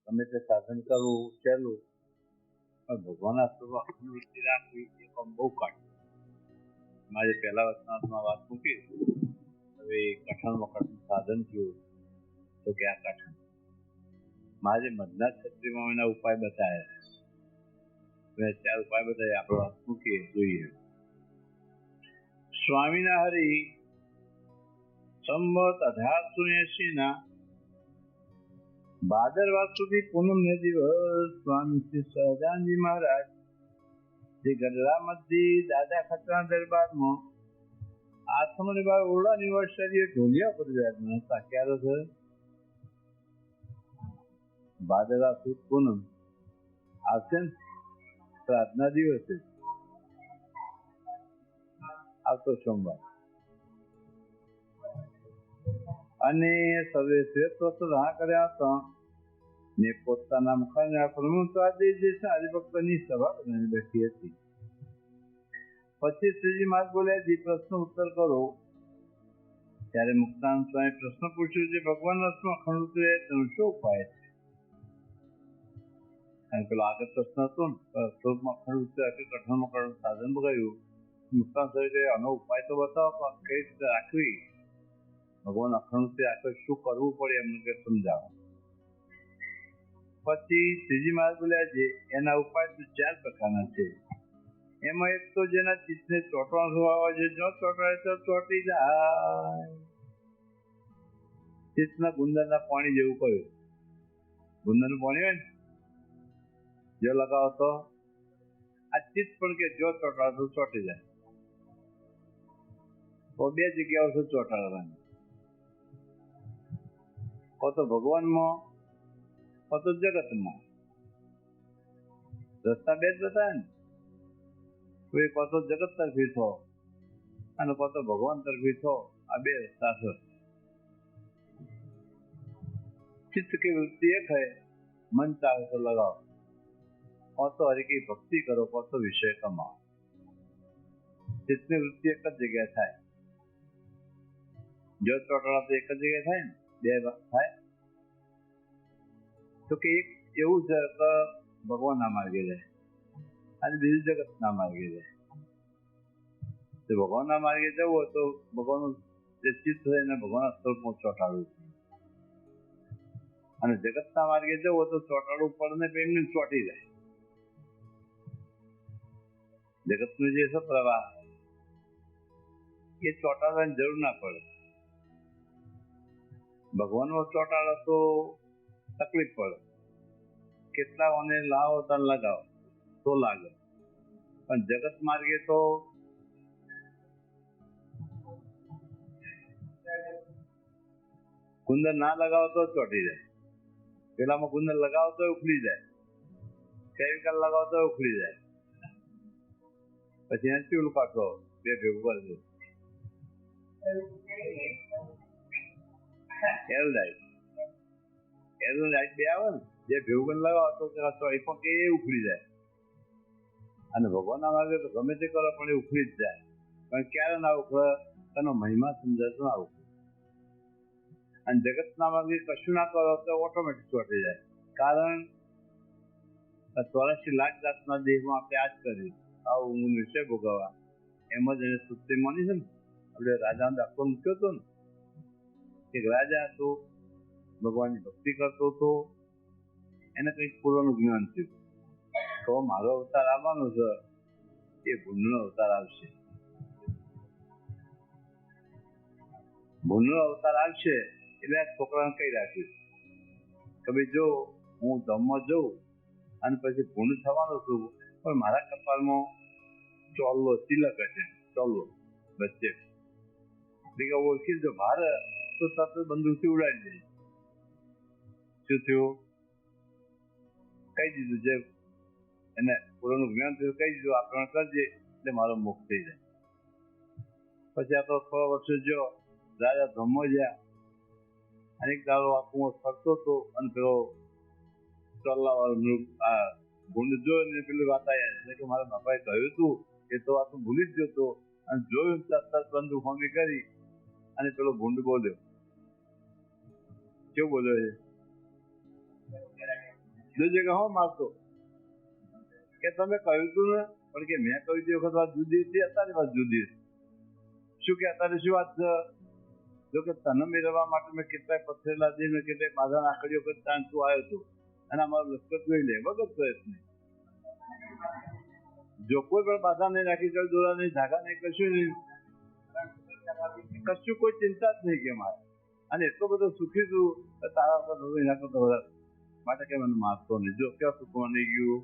ગમે તે સાધન કરવું સહેલું, પણ ભગવાનના સ્વરૂપ અનુવૃત્તિ રાખવી એ પણ બહુ કાઢી. મારે પહેલા વચનામાં વાત મૂકી, હવે કઠણમાં કઠણ સાધન થયું તો કે આ કઠણ. મારે મધના છત્રીમાં એના ઉપાય બતાવ્યા. મેં 4 ઉપાય બતાવ્યા, આપણે વાત મૂકીએ જોઈએ. સ્વામીના હરિ સંવત 1880 ભાદરવા સુધી પૂનમ ને દિવસ સ્વામી શ્રી સહજાનંદજી મહારાજ જે ગઢડા મધ્ય દાદા ખતરા દરબારમાં આશ્રમની બહાર ઓરડાની વર્ષારીએ ઢોલિયા પર વિરાજમાન હતા. ક્યારે છે? ભાદરવા સુદ પૂનમ આવશે ને શ્રાદ્ધના દિવસે, આવતો સોમવાર. અને સર્વે શ્રેષ્ઠ વસ્તુ રાહ કર્યા હતા ને પોતાના મુખાના પ્રમુખવાદી જે છે હરિભક્તની સભા બનાવી બેઠી હતી. પછી શ્રીજી મહારાજ બોલ્યા, જે પ્રશ્ન ઉત્તર કરો. ત્યારે મુક્તાનંદ સ્વામી પ્રશ્ન પૂછ્યો છે, ભગવાન રસમાં અખંડ રહે તેનો શું ઉપાય છે? અને પેલો આગળ પ્રશ્ન હતો ને, સ્વરૂપમાં અખંડ કઠણમાં કઠણ સાધન બગાડ્યું. મુક્તાનંદ સ્વામી આનો ઉપાય તો બતાવો, પણ કઈ રીતે રાખવી, ભગવાન અખંડ રાખે શું કરવું પડે એમને કે સમજાવો. પછી શ્રીજી મહારાજ બોલ્યા છે, એના ઉપાય તો 4 પ્રકારના છે. એમાં એક તો જેના ચિત્તને ચોંટવાનો સ્વભાવ હોય છે, જો ચોંટાય તો ચોંટી જાય. ચિત્તના ગુંદરના પાણી જેવું કહ્યું. ગુંદરનું પાણી હોય ને, જો લગાવો તો આ ચિત્ત પણ કે જો ચોંટાડો તો ચોંટી જાય. તો 2 જગ્યાઓ છે ચોંટાડવાની, કો તો ભગવાનમાં, કો તો જગતમાં. રસ્તા 2 જ બતાવે ને, કોઈ કો તો જગત તરફી છો અને કો તો ભગવાન તરફી છો. આ 2 રસ્તા છે. ચિત્ત की वृत्ति एक है, मन चाहे तो लगाओ, કો તો હરિ की ભક્તિ કરો, કો તો વિષય કમાઓ. ચિત્તની વૃત્તિ એક જ જગ્યાએ થાય. જો ચોટાડો તો એક જ જગ્યાએ થાય ને, 2 થાય. તો કે એક એવું છે કે ભગવાનના માર્ગે જાય અને બીજું જગતના માર્ગે જાય. તો ભગવાનના માર્ગે જવું હોય તો ભગવાનનું જે ચિત્ત હોય એને ભગવાનના સ્વરૂપમાં ચોંટાડવું છે. અને જગતના માર્ગે જવું હોય તો ચોંટાડવું પડે ને એમને ચોંટી જાય. જગતનું જે છે પ્રવાહ એ ચોંટાડવાની જરૂર ના પડે. ભગવાનમાં ચોંટાડો તો તકલીફ પડે. કેટલા ઓને લાવો તને લગાવો તો લાગે, પણ જગત માર્ગે તો ગુંદર ના લગાવો તો ચોંટી જાય. પેલામાં ગુંદર લગાવો તો ઉખડી જાય, કેમિકલ લગાવો તો ઉખડી જાય. પછી એને ચૂલ કાઢો, 2 ભેગું કરજો, એરોડાઇટ 2 આવે ને, 2 ભેગું લગાવો તો એ પણ એ ઉખડી જાય. અને ભગવાનના માર્ગે તો ગમે તે કરો પણ એ ઉખડી જ જાય. પણ ક્યારે ના ઉખડે, એનો મહિમા સમજાતો ના ઉખડે. અને જગતના માર્ગે કશું ના કરો તો ઓટોમેટિક ચોંટી જાય. કારણ 84 લાખ જાતના દેહમાં આપણે આ જ કર્યું, આવું ઊંઘ વિશે ભોગવવા. એમ જ એને સુસ્તી માની છે ને. આપણે રાજાનો દાખલો મૂક્યો હતો ને, એક રાજા હતો, ભગવાનની ભક્તિ કરતો હતો, એને કંઈક પૂર્વનું જ્ઞાન થયું તો મારો અવતાર આવવાનો છે, એ ભૂલનો અવતાર આવશે. ભૂલનો અવતાર આવશે એટલે આ છોકરાને કહી રાખ્યું કે ભાઈ જો હું ધમમાં જઉં અને પછી ભૂલ થવાનો છું, પણ મારા કપાળમાં ચોલ્લો તિલક હશે, ચોલ્લો વચ્ચે એટલે ઓળખી જો ભારે તો તરત બંદૂકથી ઉડાડી દે. શું થયું? કહી દીધું, જે એને પૂર્વનું જ્ઞાન થયું કહી દીધું, આપણે કરજે એટલે મારો મોક્ષ થઈ જાય. પછી આ તો 6 વર્ષો જો રાજા ધમમાં ગયા, અનેક દાડો આખું ફરતો હતો અને પેલો ચોલ્લા વાળો આ ભૂંડ જોઈને પેલી વાત આવ્યા એટલે કે મારા બાપાએ કહ્યું હતું એ તો આ તો ભૂલી જ ગયો હતો. અને જોયું તરત બંદૂક હોમી કરી અને પેલો ભૂંડ બોલ્યો. કેવું બોલ્યો છે? જોજે કે હું મારતો કે તમે કહ્યું તું ને, પણ કે મેં કહ્યું તે વખત વાત જુદી હતી, અત્યારે વાત જુદી હતી. શું કે અત્યારે શું વાત છે? જો કે તને મેળવવા માટે મેં કેટલાય પથ્થરેલા દઈને કેટલાય બાધા આકડીઓ કરતા તું આવ્યો હતો, અને અમારું લશ્કર જોઈ લે વગર પ્રયત્ન. જો કોઈ પણ બાધા નહીં રાખી, કોઈ દોરા નહીં, ધાગા નહીં, કશું નહીં, કશું કોઈ ચિંતા જ નહીં કે મારે. અને એટલો બધો સુખી છું કે તારા પર એના કરતો વધારે માટે કે મને મારતો નહીં. જો ક્યાં સુખમાં નહીં ગયું.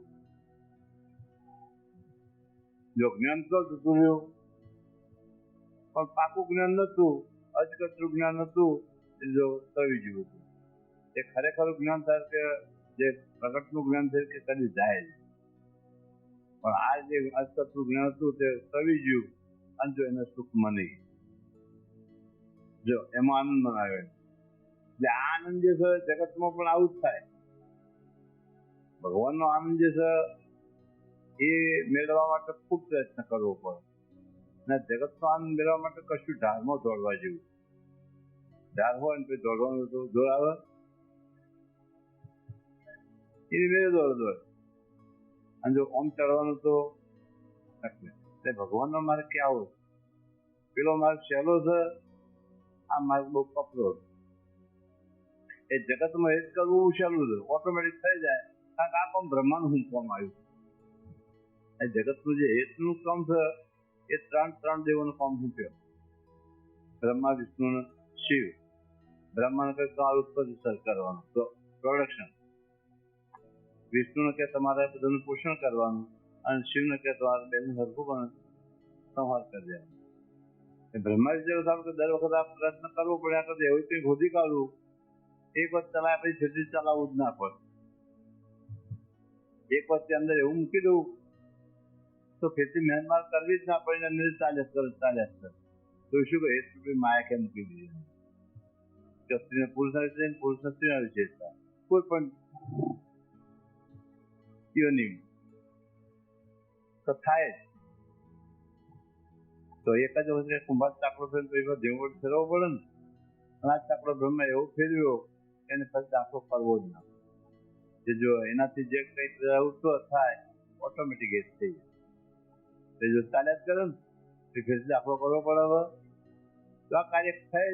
જો જ્ઞાન તો જતું રહ્યું, પણ પાકું જ્ઞાન નતું, અજકતરું જ્ઞાન હતું. એ જો તવી જેવું હતું. એ ખરેખર જ્ઞાન થાય કે જે પ્રગટનું જ્ઞાન છે કે કદી જાય, પણ આ જે અજકતરું જ્ઞાન હતું તે તવી ગયું, અને જો એને સુખમાં નહીં, જો એમાં આનંદ મનાવે. એટલે આ આનંદ જે છે જગતમાં પણ આવું જ થાય. ભગવાનનો આનંદ જે છે એ મેળવવા માટે ખૂબ પ્રયત્ન કરવો પડે, અને જગતનો આનંદ મેળવવા માટે કશું ઢાળમાં દોડવા જેવું. ઢાળ હોય ને પછી દોડવાનું તો જોર આવે, એની મેળે દોડ. અને જો ઓમ ચડવાનું તો એટલે ભગવાનનો માર્ગ કેવો? પેલો માર્ગ સહેલો છે, આ માર્ગ બહુ કપરો છે. એ જગતમાં એ જ કરવું સહેલું છે, ઓટોમેટિક થઈ જાય. કારણ કે આ કામ બ્રહ્માનું હું કામ આવ્યું. એ જગતનું જે હેતનું કામ છે એ ત્રણ દેવોનું કામ શું છે? બ્રહ્મા, વિષ્ણુ ને શિવ. બ્રહ્માને કહે તમારું ઉત્પત્તિ કરવાનું, તો પ્રોડક્શન. વિષ્ણુને કહે તમારે બધાનું પોષણ કરવાનું, અને શિવને કહે તમારે બેનું સરખું પણ સંહાર કરી દેવાનું. બ્રહ્માજી જેવું સારું કે દર વખત આ પ્રયત્ન કરવો પડે, આ કરતા એવું કંઈ શોધી કાઢવું. એક વખત ચલાવે પછી છેલ્લી ચલાવવું જ ના પડે. એક વખતે અંદર એવું મૂકી દઉં તો ફેરથી મહેનત કરવી જ ના પડે, અંદર ચાલ્યા કરે. તો શું કહે એ માયા કેમ મૂકી દીધી? સ્ત્રીને પુરુષના વિશે, પુરુષના સ્ત્રીના વિશે, કોઈ પણ યોનિ તો થાય જ. તો એક જ વખતે કુંભાર ચાકડો ફેરવો દેવો ફેરવો પડે ને. અને આ ચાકડો બ્રહ્મા એવો ફેરવ્યો એને ફરી દાખલો કરવો જ ના. જો એનાથી જે કંઈક ઉઠતો થાય ઓટોમેટિક એ થઈ જાય. જો ચાલ્યા જ કરે ને તો ફેર દાખલો કરવો પડે. હવે તો આ કાર્ય થઈ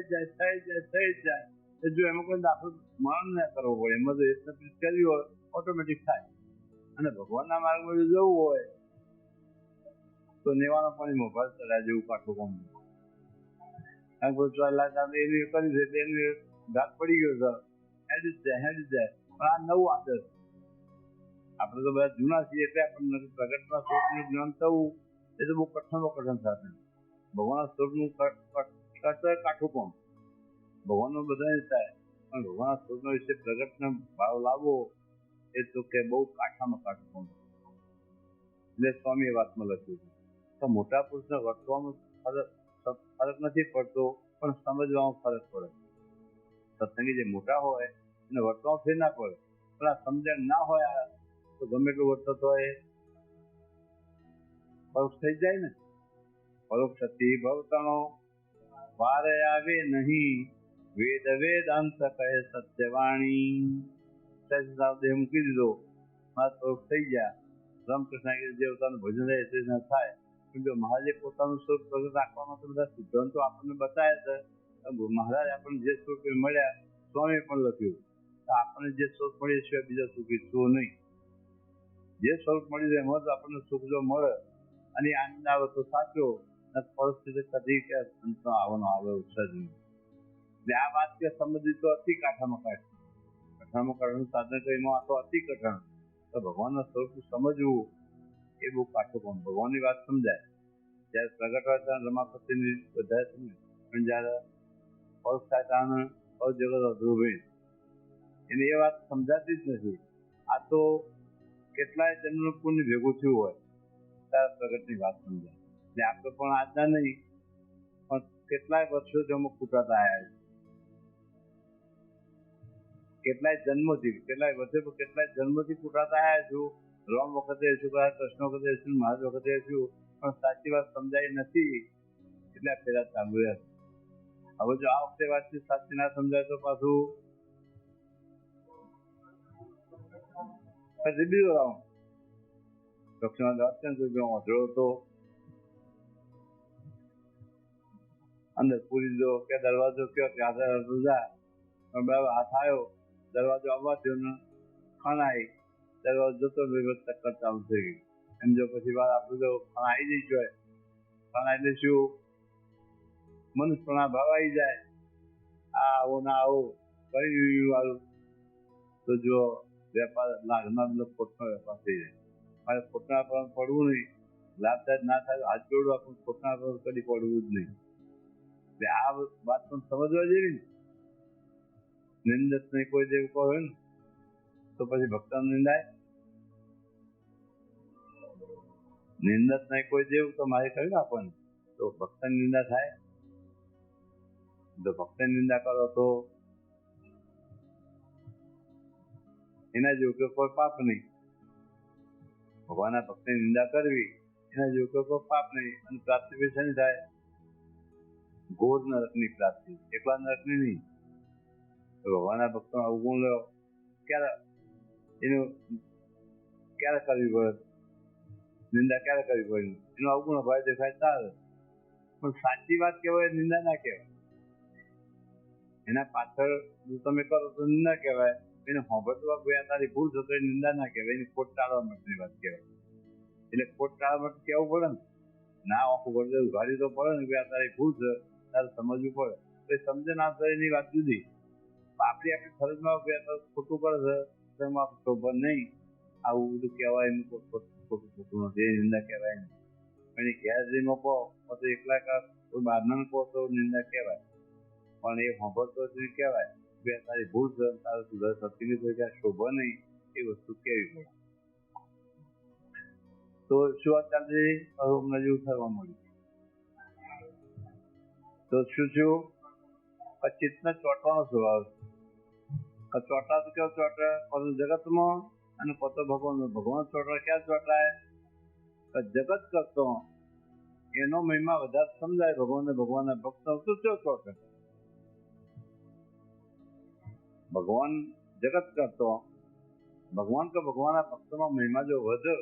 જાય. જો એમાં કોઈ દાખલો મરણ ના કરવો પડે, એમાં જો એક કર્યું હોય ઓટોમેટિક થાય. અને ભગવાનના માર્ગમાં જો જવું હોય તો નેવાનો પાણીમાં ભર ચડ્યા જેવું કાઠું કામ. કારણ કે 4 લાખ એની કરી છે એટલે એની ઘાત પડી ગયો છે, હેડી જ જાય. પણ આ નવું આદત. આપણે તો બધા જૂના છીએ એટલે આપણને પ્રગટના સ્વરૂપનું જ્ઞાન થવું એ તો બહુ કઠણ સાથે. ભગવાનના સ્વરૂપનું કાઠું કામ ભગવાનનો બધા થાય, પણ ભગવાનના સ્વરૂપના વિશે પ્રગટનો ભાવ લાવવો એ તો કે બહુ કાઠામાં કાઠું કામ. એટલે સ્વામી એ વાતમાં લખ્યું છે તો મોટા પુરુષને વર્તવામાં ફરક નથી પડતો, પણ સમજવામાં ફરક પડે. સત્સંગી જે મોટા હોય એને વર્તવામાં ફેર ના પડે, પણ આ સમજણ ના હોય તો ગમે એટલું વર્તત હોય પરોક્ષ થઈ જાય ને. પરોક્ષથી ભવતણો વારે આવે નહીં, વેદાંત કહે સત્યવાણી. દેહ મૂકી દીધો, મારા પરોક્ષ થઈ ગયા. રામકૃષ્ણ દેવતાનું ભજન થાય. જો મહારાજે પોતાનું સ્વરૂપ પ્રગટ રાખવા માટે બધા સિદ્ધાંતો આપણને બતાવ્યા છે. મહારાજ આપણને જે સ્વરૂપ મળ્યા, સ્વામી પણ લખ્યું આપણને જે સ્વરૂપ મળે છે બીજા સુખ ઈચ્છવું નહીં. જે સ્વરૂપ મળી જાય એમાં જ આપણને સુખ જો મળે અને આનંદ આવે તો સાચો, પરિસ્થિતિ કદી કે અંતનો આવવાનો આવે છે જ નહીં. એટલે આ વાત કે સમજી તો અતિ કાઠામાં કાઠાનું સાધન કરીમાં આ તો અતિ કઠણ. તો ભગવાનના સ્વરૂપ સમજવું એ બહુ કાઠું કામ. ભગવાનની વાત સમજાય જયારે પ્રગટ હોય ત્યારે રમાપતિની બધા સમજે, પણ જયારે પરોક્ષ થાય ત્યારે જગત અધૂરું એને એ વાત સમજાતી જ નથી. આ તો કેટલાય જન્મનું પુણ્ય ભેગું થયું હોય ત્યારે પ્રગટની વાત સમજાય. એટલે આપણે પણ આજના નહીં પણ કેટલાય વર્ષો અમે ફૂટાતા આવ્યા છે. કેટલાય જન્મથી ફૂટાતા આવ્યા છું. રામ વખતે હશું, કૃષ્ણ વખતે હશું, મહારાજ વખતે હશું, પણ સાચી વાત સમજાય નથી એટલે આ ફેરા ચાલુ રહ્યા. હવે જો આ વખતે વાતચીત સાચી ના સમજાય તો પાછું પછી બીજો રાઉન્ડ. દક્ષિણા અત્યંત રૂપિયા વાંધળો હતો, અંદર પૂરી દીધો કે દરવાજો કયો કે હાથે જા, બરાબર હાથ આવ્યો, દરવાજો આવવા થયો ને ખણાઈ, દરવાજો જતો ચક્કર ચાલુ થઈ ગઈ. એમ જો પછી વાર આપણું જો ખણાઈ જઈ જોઈએ, ખણાઈ એટલે શું મનુષ્યના ભાવ આવી જાય, આ આવો ના આવો કરી વાળું, તો જો વેપાર લાગના બધો ખોટનો વેપાર થઈ જાય. મારે ખોટના પર પડવું નહીં, લાભદાયક ના થાય હાથ જોડવા, પણ ખોટના પર કદી પડવું જ નહીં. એટલે આ વાત પણ સમજવા જેવી ને. નિંદક નહીં કોઈ દેવ કહો ને તો પછી ભક્તન નિંદાય, નિંદક નહીં કોઈ દેવ તો મારે કહ્યું આપણને તો ભક્તન નિંદા થાય. જો ભક્તની નિંદા કરો તો એના જેવું કોઈ પાપ નહીં. ભગવાનના ભક્તની નિંદા કરવી એના જેવું કોઈ પાપ નહીં. અને પ્રાપ્તિ બી શેની થાય? ઘોર નરકની પ્રાપ્તિ, એકલા નરકની નહીં. તો ભગવાનના ભક્તો અવગુણ લો ક્યારે, એનું ક્યારે કરવી પડે, નિંદા ક્યારે કરવી પડે? એનો અવગુણ ભાઈ દેખાય તારે, પણ સાચી વાત કહેવાય, નિંદા ના કહેવાય. એના પાછળ જો તમે કરો તો નિંદા કહેવાય. એને હોંભળવા ગયા તારી ભૂલ થતો એ નિંદા ના કહેવાય, એની ખોટ ટાળવા માટેની વાત કહેવાય. એટલે ખોટ ટાળવા માટે કહેવું પડે ને, ના આખું પડે ઉઘાડી તો પડે ને કે આ તારી ભૂલ છે, તારે સમજવું પડે. તો એ સમજે ના થાય એની વાત જુદી. આપણી ફરજમાં ગયા તો ખોટું કરે છે, તેમાં શોભન નહીં, આવું બધું કહેવાય એનું ખોટું ખોટું નથી, એ નિંદા કહેવાય નહીં. એની ઘેર જઈને કહો તો એકલા કોઈ બહારના કહો તો નિંદા કહેવાય, પણ એ હોંભળતો જ કહેવાય કે તારી ભૂલ છે, તારે સુધાર થતી નથી, કે શોભા નહીં, એ વસ્તુ કેવી પડે. તો શું વાત ચાલતી અમને જેવું થવા મળ્યું. તો શું થયું? ચિત્તને ચોટવાનો સ્વભાવ છે. ચોટા તો કેવો ચોટે? બધું જગતમાં અને પોતો ભગવાન. ભગવાન ચોટા ક્યાં ચોટાય? જગત કરતો એનો મહિમા વધારે સમજાય ભગવાનને, ભગવાનના ભક્ત તો શું ચોટે? ભગવાન જગત કરતો ભગવાન કે ભગવાનના ભક્તમાં મહિમા જો વધે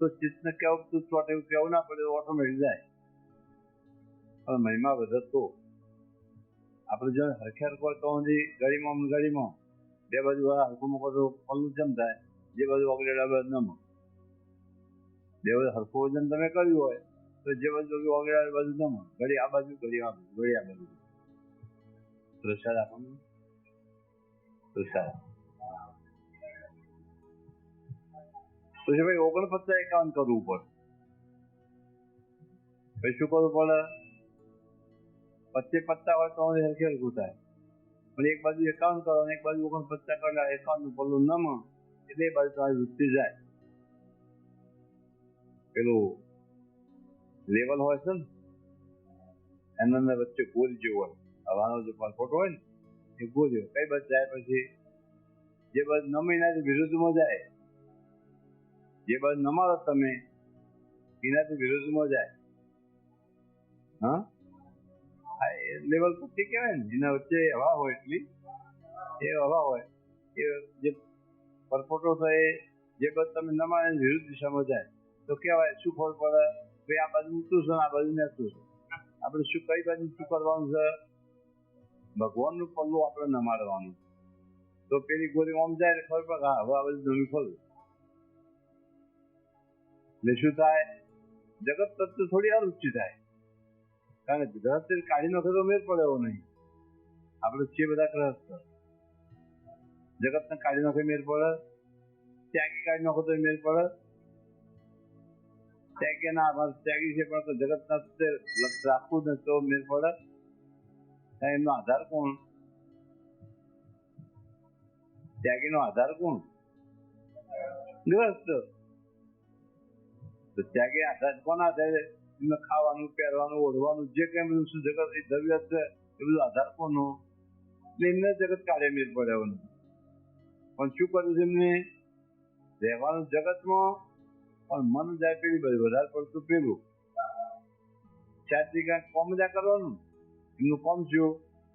તો ચિત્તને કેવું તું ચોટે એવું કેવું ના પડે, ઓટોમેટિક જાય. પણ મહિમા વધે તો આપણે જો હરખેર કોઈ તો ગળીમાં બે બાજુ હરખું મૂકો તો પલ્લું જેમ થાય, જે બાજુ ઓગળેલા બાજુ ન મૂકો. બે બાજુ હરખું વજન તમે કર્યું હોય તો જે બાજુ ઓગળેલા બાજુ ન મૂકો, ઘડી આ બાજુ ઘડી આ બાજુ, ઘડી આ બાજુ. પ્રસાદ આપણને પ્રસાદ પછી ભાઈ 49-51 કરવું પડે. પછી શું કરવું પડે? 50-50 હોય તો હરખે હરખું થાય. પણ એક બાજુ 51 કરો અને એક બાજુ 49 કરેલા 51 નું પલ્લું ન મળે એટલે એ બાજુ તમારી વૃત્તિ જાય. પેલું લેવલ હોય છે ને એના અંદર વચ્ચે ગોલ જેવું હોય, હવાનો જે ફોટો હોય ને એ ગોલ જેવો કઈ બાજુ જાય, પછી જે બાજુ નમી એનાથી વિરુદ્ધમાં જાય, જે બાજુ નમાડો તમે એનાથી વિરુદ્ધમાં જાય. હા, લેવલ પછી કહેવાય ને, એના વચ્ચે હવા હોય એટલી એ હવા હોય એ જે પરપોટો થાય જે બાજુ તમે નમાડે વિરુદ્ધ દિશામાં જાય તો કહેવાય શું ખબર પડે? ભાઈ આ બાજુ ઊંચું છે, આ બાજુ નેચું છે. આપણે શું કઈ બાજુ શું કરવાનું છે? ભગવાનનું પલ્લું આપણે નમાડવાનું. તો પેલી ગોળી ઓમ જાય એટલે ખબર પડે હા હવે આ બાજુ નવી ખોલું. એટલે શું થાય? જગત તત્વ થોડી અરુચિ થાય, કારણ કે ગ્રહસ્થ કાઢી નાખે તો મેળ પડે એવો નહીં. આપણે છે બધા ગ્રહસ્થ, જગતને કાઢી નાખે મેળ પડે, ત્યાગી કાઢી નાખો તો મેળ પડે. ત્યાગી ના ત્યાગી છે પણ જગતના લક્ષ રાખવું ને તો મેળ પડે. એમનો આધાર કોણ? ત્યાગીનો આધાર કોણ? ગ્રહસ્થ. તો ત્યાગી આધાર કોના આધારે? એમને ખાવાનું, પહેરવાનું, ઓઢવાનું જે કઈ બધું શું જગત એ જરૂરિયાત છે એ બધું આધાર કોનો? એટલે એમને જગત કાઢે મેળ પડે એવું. પણ શું કર્યું છે એમને? રહેવાનું જગતમાં પણ મન જાય પેલી બાજુ, વધારે પડતું પેલું. ચારથી કાંઈક કોમ મજા કરવાનું. એમનું કોમ શું?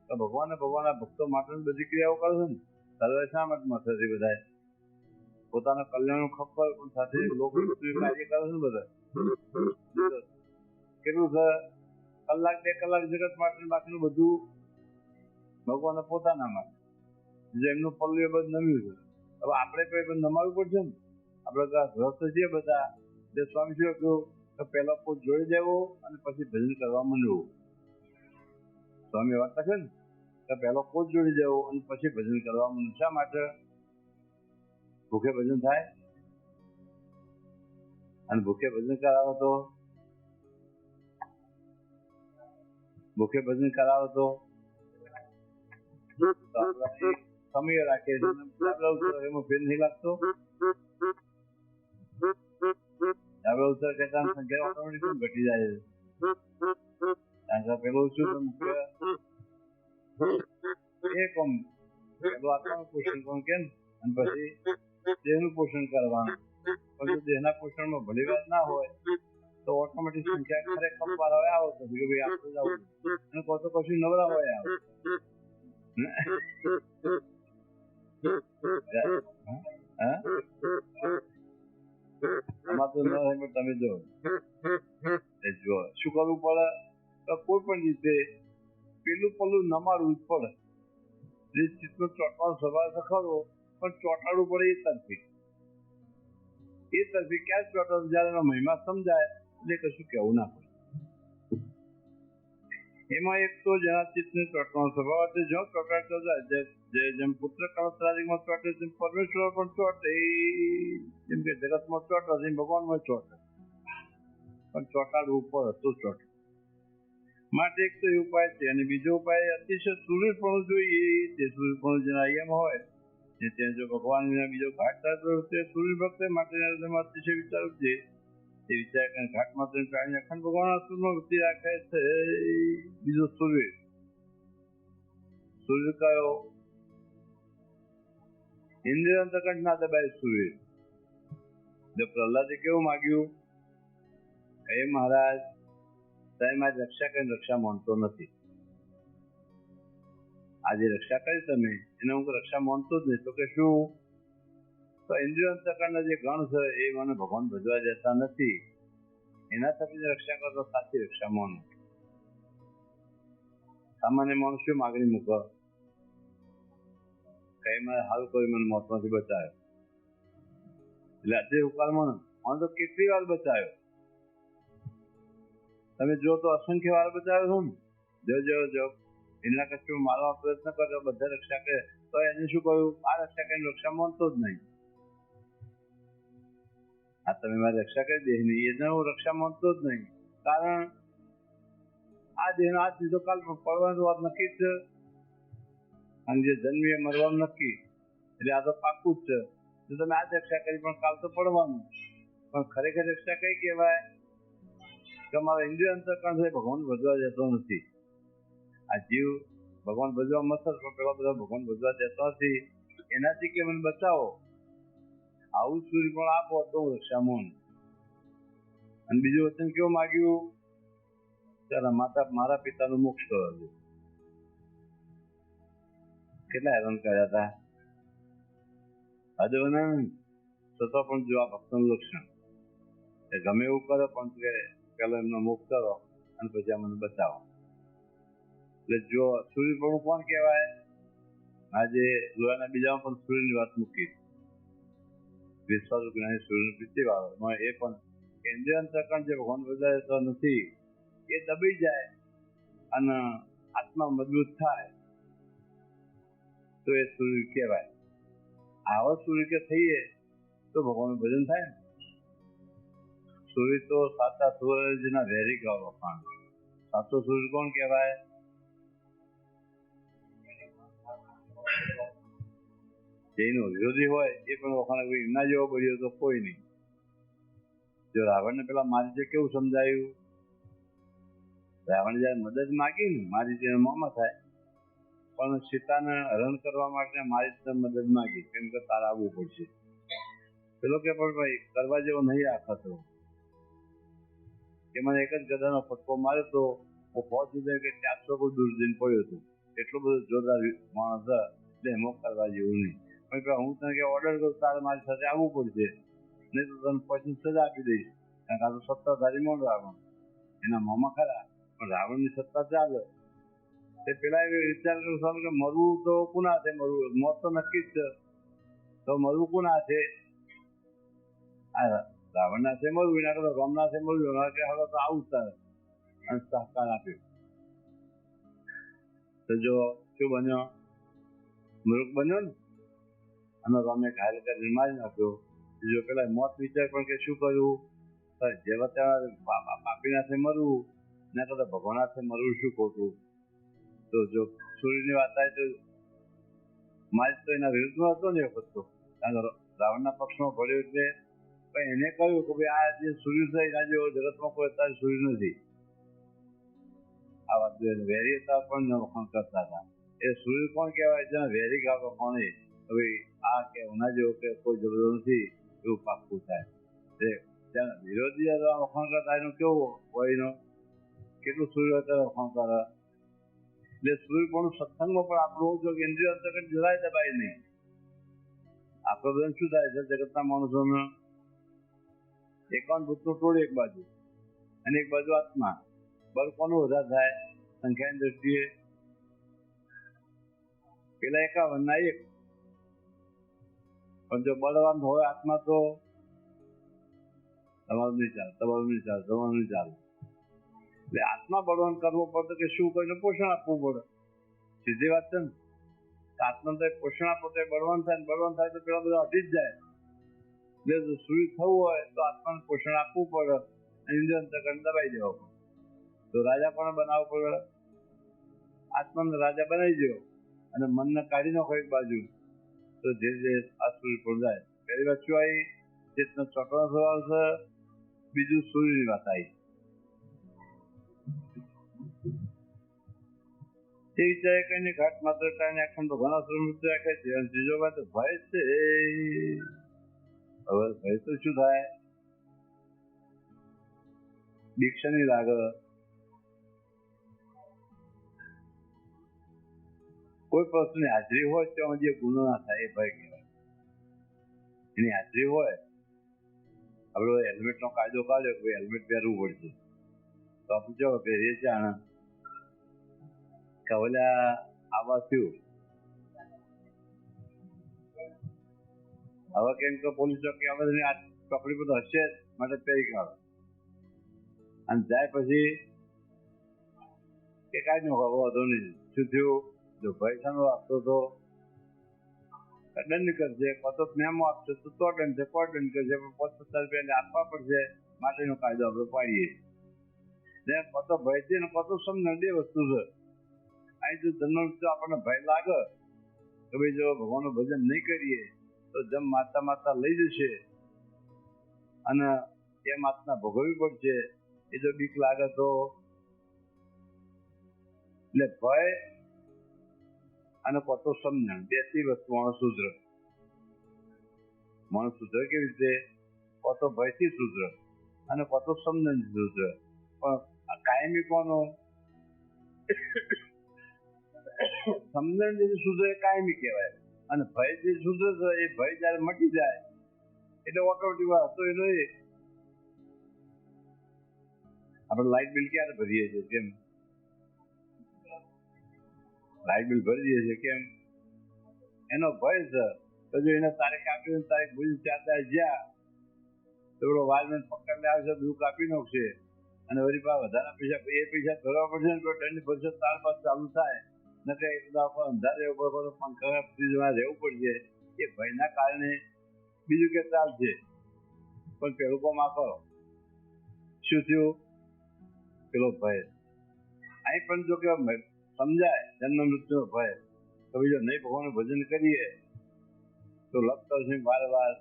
તો ભગવાનના ભક્તો માટેની બધી ક્રિયાઓ કરે છે ને. સર્વે શા માટે થતી બધા? પોતાના કલ્યાણ ખબર પણ સાથે લોકો કાર્ય કરે છે ને બધા કેટલું છે કલાક 2 કલાક જગત માટે બાકીનું બધું ભગવાનના પોતાના માટે જે એમનું પલ્લું એ બધું નમ્યું છે. હવે આપણે કોઈ બધું નમાડવું પડશે ને. આપણે ગ્રસ્ત છીએ બધા જે સ્વામી શું કહ્યું તો પહેલા પોત જોઈ દેવો અને પછી ભજન કરવા માંડવું. સ્વામી વાત છે ને તો પહેલો પોત જોડી દેવો અને પછી ભજન કરવા માંડવું. શા માટે? ભૂખે ભજન થાય અને ભૂખે ભજન કરાવો તો સમય રાખે એમાં ફેર નહીં લાગતો. અવસર કરતા સંખ્યા ઓટોમેટિક ઘટી જાય છે. કારણ કે પેલું શું મુખ્ય એ કોમ પેલું આત્માનું પોષણ કોણ કે અને પછી દેહનું પોષણ કરવાનું. પણ જો દેહના પોષણમાં ભલી વાત ના હોય તો ઓટોમેટિક સંખ્યા ખરેખર પાર આવે આવો તો કે ભાઈ આપણે જવું અને કહો તો કશું નવરા હોય આવે. આમાં તો ન હોય પણ તમે જો શું કરવું પડે તો કોઈ પણ રીતે પેલું પલ્લું નમાડવું જ પડે. જે ચિત્તનો ચોંટવાનો સ્વભાવ તો ખરો પણ ચોંટાડવું પડે એ તરફી ક્યાં ચોંટાડવું જયારે એનો મહિમા સમજાય એટલે કશું કહેવું ના પડે. એમાં એક તો જેના ચિત્તને ચોંટવાનો સ્વભાવ છે જો ચોંટાડતો જાય જે જેમ પુત્ર કળત્રાદિમાં ચોંટે તેમ પરમેશ્વર પણ ચોંટે. જેમ કે જગતમાં ચોંટે તેમ ભગવાનમાં ચોંટે પણ ચોંટાડવું પડે તો ચોંટે. માટે એક તો એ ઉપાય છે અને બીજો ઉપાય અતિશય સુરવીરપણું જોઈએ. તે સુરવીરપણું જેના એમ હોય જે ત્યાં જો ભગવાન બીજો ઘાટ થતો તે સુરવીર ભક્ત માટે અતિશય વિચારવું છે. તે વિચાર કરીને ઘાટ માત્ર ટાળીને અખંડ ભગવાન અસુરમાં વૃત્તિ રાખે છે. બીજો સુરવીર કયો? ઇન્દ્રિય અંતકંઠ ના દબાય સુરવીર. જો પ્રહલાદે કેવું માગ્યું હે મહારાજ તમે મારી રક્ષા કરીને રક્ષા માનતો નથી. આજે રક્ષા કરી તમે એને હું રક્ષા માનતો જ નહીં. તો કે શું? તો ઇન્દ્રિય અંતકરણના જે ગણ છે એ મને ભગવાન ભજવા દેતા નથી. એના થકી રક્ષા કરતો સાચી રક્ષા માનો. સામાન્ય માણસ શું માગણી મૂકો કઈ મારે હાલ કોઈ મને મોતમાંથી બચાવ્યો એટલે આજે ઉકાળમાં મને તો કેટલી વાર બચાવ્યો. તમે જો તો અસંખ્ય વાર બચાવ્યો છો ને. જો એના કશું મારવા પ્રયત્ન કર્યો બધા રક્ષા કરે તો એને શું કહ્યું આ રક્ષા કરીને રક્ષા માનતો જ નહીં. આ તમે મારી રક્ષા કરી દે નહીં એને હું રક્ષા માનતો જ નહીં. કારણ આ દેહનો આ સીધો કાલ પડવાનું વાત નક્કી જ છે અને જે જન્મીએ મરવાનું નક્કી એટલે આ તો પાકું જ છે. જો તમે આ જ રક્ષા કરી પણ કાલ તો પડવાનું. પણ ખરેખર રક્ષા કઈ કહેવાય કે મારા ઇન્દ્રિય અંતકરણ છે ભગવાન ભજવા દેતો નથી. આ જીવ ભગવાન ભજવા મસર પણ પેલા બધા ભગવાન ભજવા દેતો નથી. એનાથી કે મને બચાવો આવું સૂર્ય પણ આપો તો હું રક્ષા માનું. અને બીજું વચન કેવું માગ્યું મારા પિતાનું મોક્ષ કરો. કેટલા હેરાન કર્યા હતા હદવના છતાં પણ જો આ ભક્તનું લક્ષણ ગમે એવું કરો પણ કે પેલો એમનો મોક્ષ કરો અને પછી મને બચાવો. એટલે જો સૂર્ય પણ કોણ કહેવાય? આજે લોહાના બીજામાં પણ સૂર્યની વાત મૂકી વિશ્વાસ જ્ઞાની સૂર્યનું પ્રીતિ વાળો એ પણ કેન્દ્રીય અંતકરણ જે ભગવાન બજાય તો નથી એ દબાઈ જાય અને આત્મા મજબૂત થાય તો એ સૂર્ય કહેવાય. આવો સૂર્ય કે થઈએ તો ભગવાનનું ભજન થાય ને. સૂર્ય તો સાચા સૂર્યના વેરી ગાળો પણ સાચો સૂર્ય કોણ કહેવાય? જેનો વિરોધી હોય એ પણ વખાણ એમના જેવો બળ્યો તો કોઈ નહીં. જો રાવણને પેલા મારી કેવું સમજાયું? રાવણ જયારે મદદ માગી ને મારી તેને મોમાં થાય પણ સીતાને હરણ કરવા માટે મારી મદદ માગી કેમ કે તારે આવવું પડશે. પેલો કે પણ ભાઈ કરવા જેવો નહીં આખતો કે મને એક જ ગદાનો ફટકો માર્યો તો હું પહોંચી જાય કે 400 કોઈ દૂર જઈને પડ્યો હતો. એટલો બધો જોરદાર માણસ એટલે એમાં કરવા જેવું નહીં. હું તને કે ઓર્ડર કરું તારે મારી સાથે આવવું પડશે, નહીં તો તને પછી સજા આપી દઈશ. કારણ કે આ તો સત્તાધારી મોડ રાવણ, એના મોમાં ખરા પણ રાવણની સત્તા ચાલે. તે પેલા એવો વિચાર કર્યો કે મરવું તો કોના હાથે મરવું, મોત તો નક્કી જ છે, તો મરવું કોના હાથે? આ રાવણના હાથે મરવું, એના કરતા રામના હાથે મરવું. કે હવે તો આવું તારે, અને સહકાર આપ્યો. તો જો શું બન્યો? મૃગ બન્યો ને, અને રામે ઘાયલ કરીને મારી નાખ્યો. જો પેલા મોત વિચાર પણ કે શું કરવું, જેવા ત્યાં પાપી હાથે મરવું, એના કરતા ભગવાન હાથે મરવું શું ખોટું? તો જો સૂર્યની વાત થાય તો મારી તો એના વિરુદ્ધમાં હતો ને એ વખત તો, કારણ રાવણના પક્ષમાં ભર્યો એટલે પણ એને કહ્યું કે ભાઈ આ જે સૂર્ય છે એના જેવો જગતમાં કોઈ અત્યારે સૂર્ય નથી. આ વાત વેરી હતા પણ વખાણ કરતા હતા. એ સૂર્ય કોણ કહેવાય? જેને વેરી ગાતો કોને હવે આ કે એના જેવો કે કોઈ જબરો નથી એવું પાક્કું થાય. ત્યાં વિરોધી વખાણ કરતા એનું કેવું હોય, એનો કેટલું સૂર્ય અત્યારે વખાણ કરે. એટલે સૂર્ય પણ સત્સંગમાં પણ આપણું જો ઇન્દ્રિય અંતર્ગત જરાય દબાય નહીં. આપણો બધા શું થાય છે જગતના માણસોને, એકાંત ભૂતનું ટોળું એક બાજુ અને એક બાજુ આત્મા. બળ કોનું વધારે થાય સંખ્યાની દ્રષ્ટિએ? પેલા 51 ના 1. પણ જો બળવાન હોય આત્મા તો તમારું નહીં ચાલે, તમારું નહીં ચાલે, તમારું નહીં ચાલે. એટલે આત્મા બળવાન કરવો પડે કે શું કરીને પોષણ આપવું પડે. સીધી વાત છે ને. આત્મા તો પોષણ આપો તો બળવાન થાય, બળવાન થાય તો પેલા બધા હટી જ જાય. એટલે સૂર્ય થવું હોય તો આત્માને પોષણ આપવું પડે અને ઇન્દ્રિય અંતર્ગત દબાઈ દેવો પડે. તો રાજા પણ બનાવવો પડે, આત્માને રાજા બનાવી દો અને મનને કાઢી નાખો એક બાજુ, તો ધીરે ધીરે આ સૂર્ય પણ જાય. પહેલી વાત શું આવી? ચેતનો ચોટવાનો સ્વભાવ છે. બીજું સૂર્યની વાત આવી. તે વિચારે કઈને ઘાટ માત્ર કારણે અખંડ ભગવાન મૃત્યુ રાખે છે. અને ત્રીજો વાત ભય છે. હવે ભય તો શું થાય? દીક્ષા ની લાગે, કોઈ પ્રશ્નની હાજરી હોય ત્યાં જે ગુનો ના થાય એ ભય કહેવાય. એની હાજરી હોય, આપણે હેલ્મેટ નો કાયદો કાઢ્યો કે હેલ્મેટ પહેરવું પડશે, તો આપણે જો પહેરીએ છીએ આણંદ કવલ્યા આવા થયું. હવે કેમ કે પોલીસ ચોકી આવે આ ચોકડી પર હશે જ માટે પહેરી કાઢો. અને જાય પછી કે કાંઈ ન વાંધો નહીં. શું થયું? જો પૈસાનો આપતો તો દંડ કરશે, કતો મેમો આપશે તો દંડ છે, કોર્ટ દંડ કરશે, પણ 75 રૂપિયા આપવા પડશે માટેનો કાયદો આપણે પાડીએ. ને કતો ભય છે ને કતો સમજણ, બે વસ્તુ છે. અહીં જો જન્મ આપણને ભય લાગે કે ભાઈ જો ભગવાનનું ભજન નહીં કરીએ તો જમ માતા માતા લઈ જશે અને એ માતા ભોગવવી પડશે, એ જો બીક લાગે તો. એટલે ભય અને કતો સમજણ, બેથી વસ્તુ માણસ સુધરે. માણસ સુધરે કેવી રીતે? કતો ભયથી સુધરે અને કતો સમજણથી સુધરે. પણ કાયમી કોનો? સમજણ જે સુધરે કાયમી કહેવાય, અને ભય જે સુધરે છે એ ભય જયારે મટી જાય એટલે ઓટોમેટિક હતો એનો. એ આપણે લાઇટ બિલ ક્યારે ભરીએ છીએ? કેમ લાઇટ બિલ ભરી દઈએ છીએ? કેમ? એનો ભય છે. તો જો એને તારીખ આપી, તારીખ ભૂલી 4 દાડા જ્યાં તો પેલો વાલમેન પકડને આવશે, બધું કાપી નાખશે અને વળી વધારે પૈસા એ પૈસા ભરવા પડશે ને તો દંડ ભરશે, ત્યારબાદ ચાલુ થાય. નકે એ બધા અંધારે રહેવું પડે, પંખા ફ્રીજમાં રહેવું પડશે. એ ભયના કારણે બીજું કે ચાલશે, પણ પેલું કોમ આપો. શું થયું? પેલો ભય. અહીં પણ જો કે સમજાય જન્મ મૃત્યુનો ભય, તો બીજો નહીં ભગવાનનું ભજન કરીએ તો લખતર વારંવાર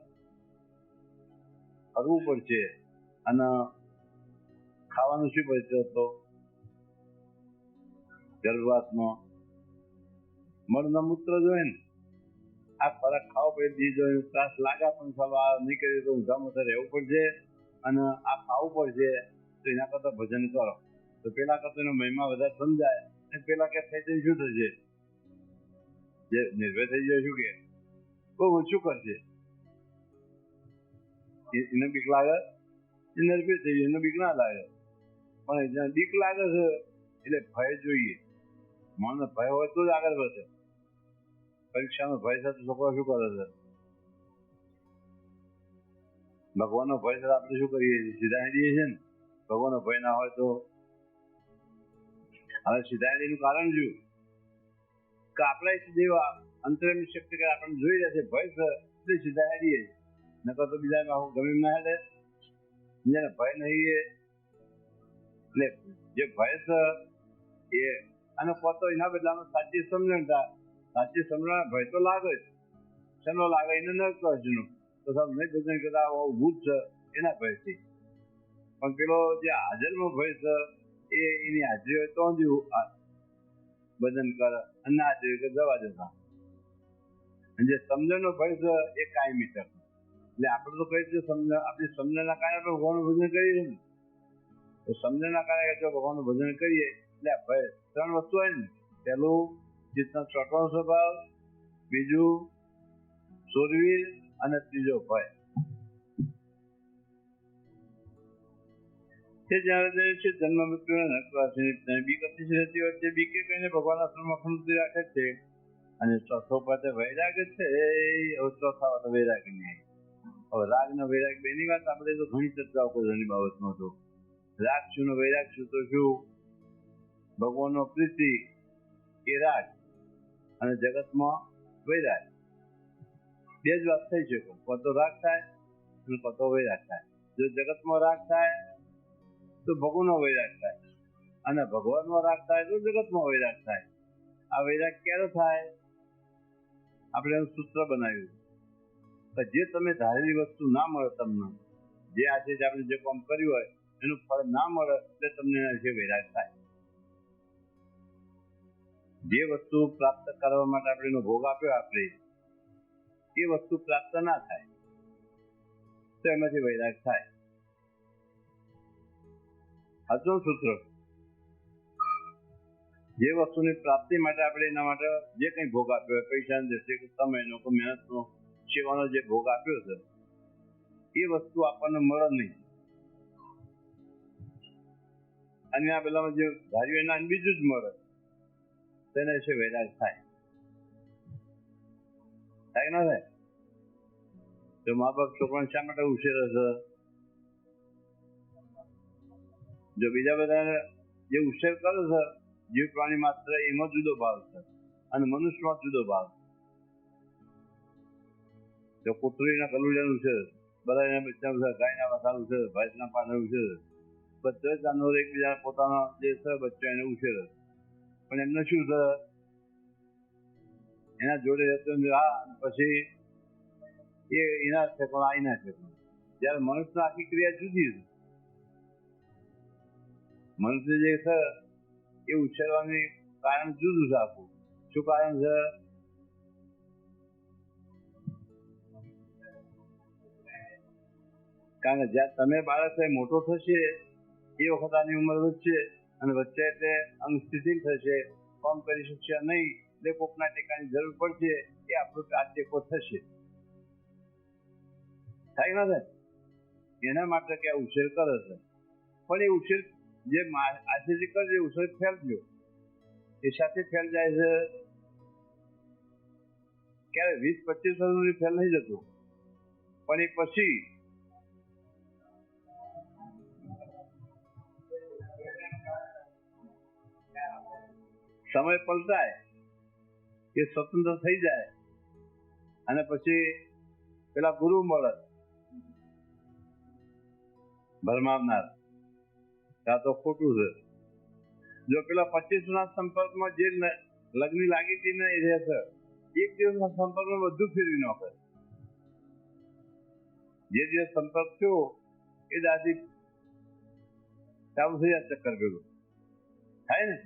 કરવું પડશે. અને ખાવાનું શું પડશે? તો ગર્ભવાસમાં મળના મૂત્ર જોઈએ ને, આ ખોરાક ખાવો પડે, બીજો ત્રાસ લાગે પણ સવાલ નહીં કરીએ તો ઊંધા મથે રહેવું પડશે અને આ ખાવું પડશે. તો એના કરતા ભજન કરો તો પેલા કરતા એનો મહિમા વધારે સમજાય. અને પેલા કે થઈ જઈને શું થશે? જે નિર્ભય થઈ જાય શું કે બહુ ઓછું કરશે. એને બીક લાગે, એ નિર્ભય થઈ જાય, એને બીક ના લાગે. પણ એને બીક લાગે છે એટલે ભય જોઈએ. મને ભય હોય તો જ આગળ વધે. પરીક્ષાનો ભય સાથે છોકરા શું કરે છે? ભગવાનનો ભય સાથે આપણે શું કરીએ છીએ? સીધા દઈએ છીએ ને. ભગવાનનો ભય ના હોય તો હવે સીધા એનું કારણ જોયું કે આપણે જે અંતરની શક્તિ કે આપણને જોઈ રહ્યા છે ભય છે એટલે સીધા દઈએ છીએ. નકર તો બીજા ગમે ના હેડે. બીજાને ભય નહીં એટલે જે ભય છે એ અને પોતો એના બદલામાં સાચી સમજણ થાય. સાચી સમજણ ભય તો લાગે જ. શેનો લાગે એને ન કહ્યું તો સાહેબ નહીં ભજન કરતા ભૂત છે એના ભયથી. પણ પેલો જે હાજરનો ભય છે એ એની હાજરી હોય તો જ ભજન કરે અને ના હાજરી કે જવા દેતા. અને જે સમજણનો ભય છે એ કાયમી ટકે. એટલે આપણે તો કઈ રીતે સમજણ, આપણી સમજણના કારણે ભગવાનનું ભજન કરીએ છીએ ને. તો સમજણના કારણે જો ભગવાનનું ભજન કરીએ એટલે ભય ત્રણ વસ્તુ હોય ને. પહેલું ચિત્તનો ચોટવાનો સ્વભાવ, બીજું શૂરવીર અને ત્રીજો ભય. તે જાણે છે જન્મ મૃત્યુને નકવાસી બીક અતિશય રહેતી હોય તે બીકે કહીને ભગવાનના આશ્રમમાં ખંડતી રાખે છે. અને ચોથો પદ વૈરાગ છે. હવે ચોથા પદ વૈરાગ નહીં. હવે રાગ ને વૈરાગ બેની વાત આપણે તો ઘણી ચર્ચાઓ કરી એની બાબતમાં. તો રાગ શું ને વૈરાગ શું તો શું? ભગવાનનો પ્રીતિ એ રાગ અને જગતમાં વૈરાગ. બે જ વાત થઈ શકે. કતો રાગ થાય અને કતો વૈરાગ થાય. જો જગતમાં રાગ થાય તો ભગવાનનો વૈરાગ થાય અને ભગવાનમાં રાગ થાય તો જગતમાં વૈરાગ થાય. આ વૈરાગ ક્યારે થાય? આપણે એનું સૂત્ર બનાવ્યું કે જે તમે ધારેલી વસ્તુ ના મળે તમને, જે આજે આપણે જે કામ કર્યું હોય એનું ફળ ના મળે એટલે તમને જે વૈરાગ થાય. જે વસ્તુ પ્રાપ્ત કરવા માટે આપણે એનો ભોગ આપ્યો આપણે એ વસ્તુ પ્રાપ્ત ના થાય તો એમાંથી વૈરાગ થાય. સાચું સૂત્ર. જે વસ્તુની પ્રાપ્તિ માટે આપણે એના માટે જે કંઈ ભોગ આપ્યો હોય, પૈસાનો જશે કે સમયનો કે મહેનતનો સેવાનો જે ભોગ આપ્યો છે એ વસ્તુ આપણને મળે નહીં અને આ પેલામાં જે ધાર્યું એના બીજું જ મળે તેના વિશે વૈરાગ થાય. થાય ના થાય? તો મા બાપ છોકરાને શા માટે ઉછેરે છે? જો બીજા બધા જે ઉછેર કરે છે જીવ પ્રાણી માત્ર એમાં જુદો ભાવ છે અને મનુષ્યમાં જુદો ભાવ. જો કૂતરીના કલુડિયાનું ઉછેર, બધા એના બચ્ચા ઉછેર, ગાયના વાસા ઉછેર, ભેંસના પાછળ ઉછેર, બધા જાનવરો એકબીજા પોતાના જે છે બચ્ચા એને ઉછેરે. પણ એમને શું છે? એના જોડે રહેતો પછી એ એના છે પણ આ એના છે. જયારે મનુષ્ય આખી ક્રિયા જુદી છે. મનુષ્ય જે છે એ ઉછેરવાની કારણ જુદું છે આખું. શું કારણ છે? કારણ કે જ્યાં તમે બાળક મોટો થશે એ વખત આની ઉંમર વધશે અને વચ્ચે એટલે અંગ સ્થિતિ થશે, કામ કરી શકશે નહીં એટલે કોકના ટેકાની જરૂર પડશે એ આપણો આ ટેકો થશે. થાય ના થાય? એના માટે કે ઉછેર કરે છે. પણ એ ઉછેર જે આજે જે કરે એ ઉછેર ફેલજો એ સાથે ફેલ જાય છે. ક્યારે 20-25 વર્ષની ફેલ નહીં જતો પણ એ પછી સમય પલટાય એ સ્વતંત્ર થઈ જાય અને પછી પેલા ગુરુ મળે ભરમાવનાર. ત્યાં તો ખોટું છે. જો પેલા 25 સંપર્કમાં જે લગ્ન લાગી હતી ને એ રહેશે, એક દિવસના સંપર્કમાં બધું ફેરવી નાખે. જે દિવસ સંપર્ક થયો એ દાદી ચાલુ થઈ જાય ચક્કર ભેગું. થાય ને?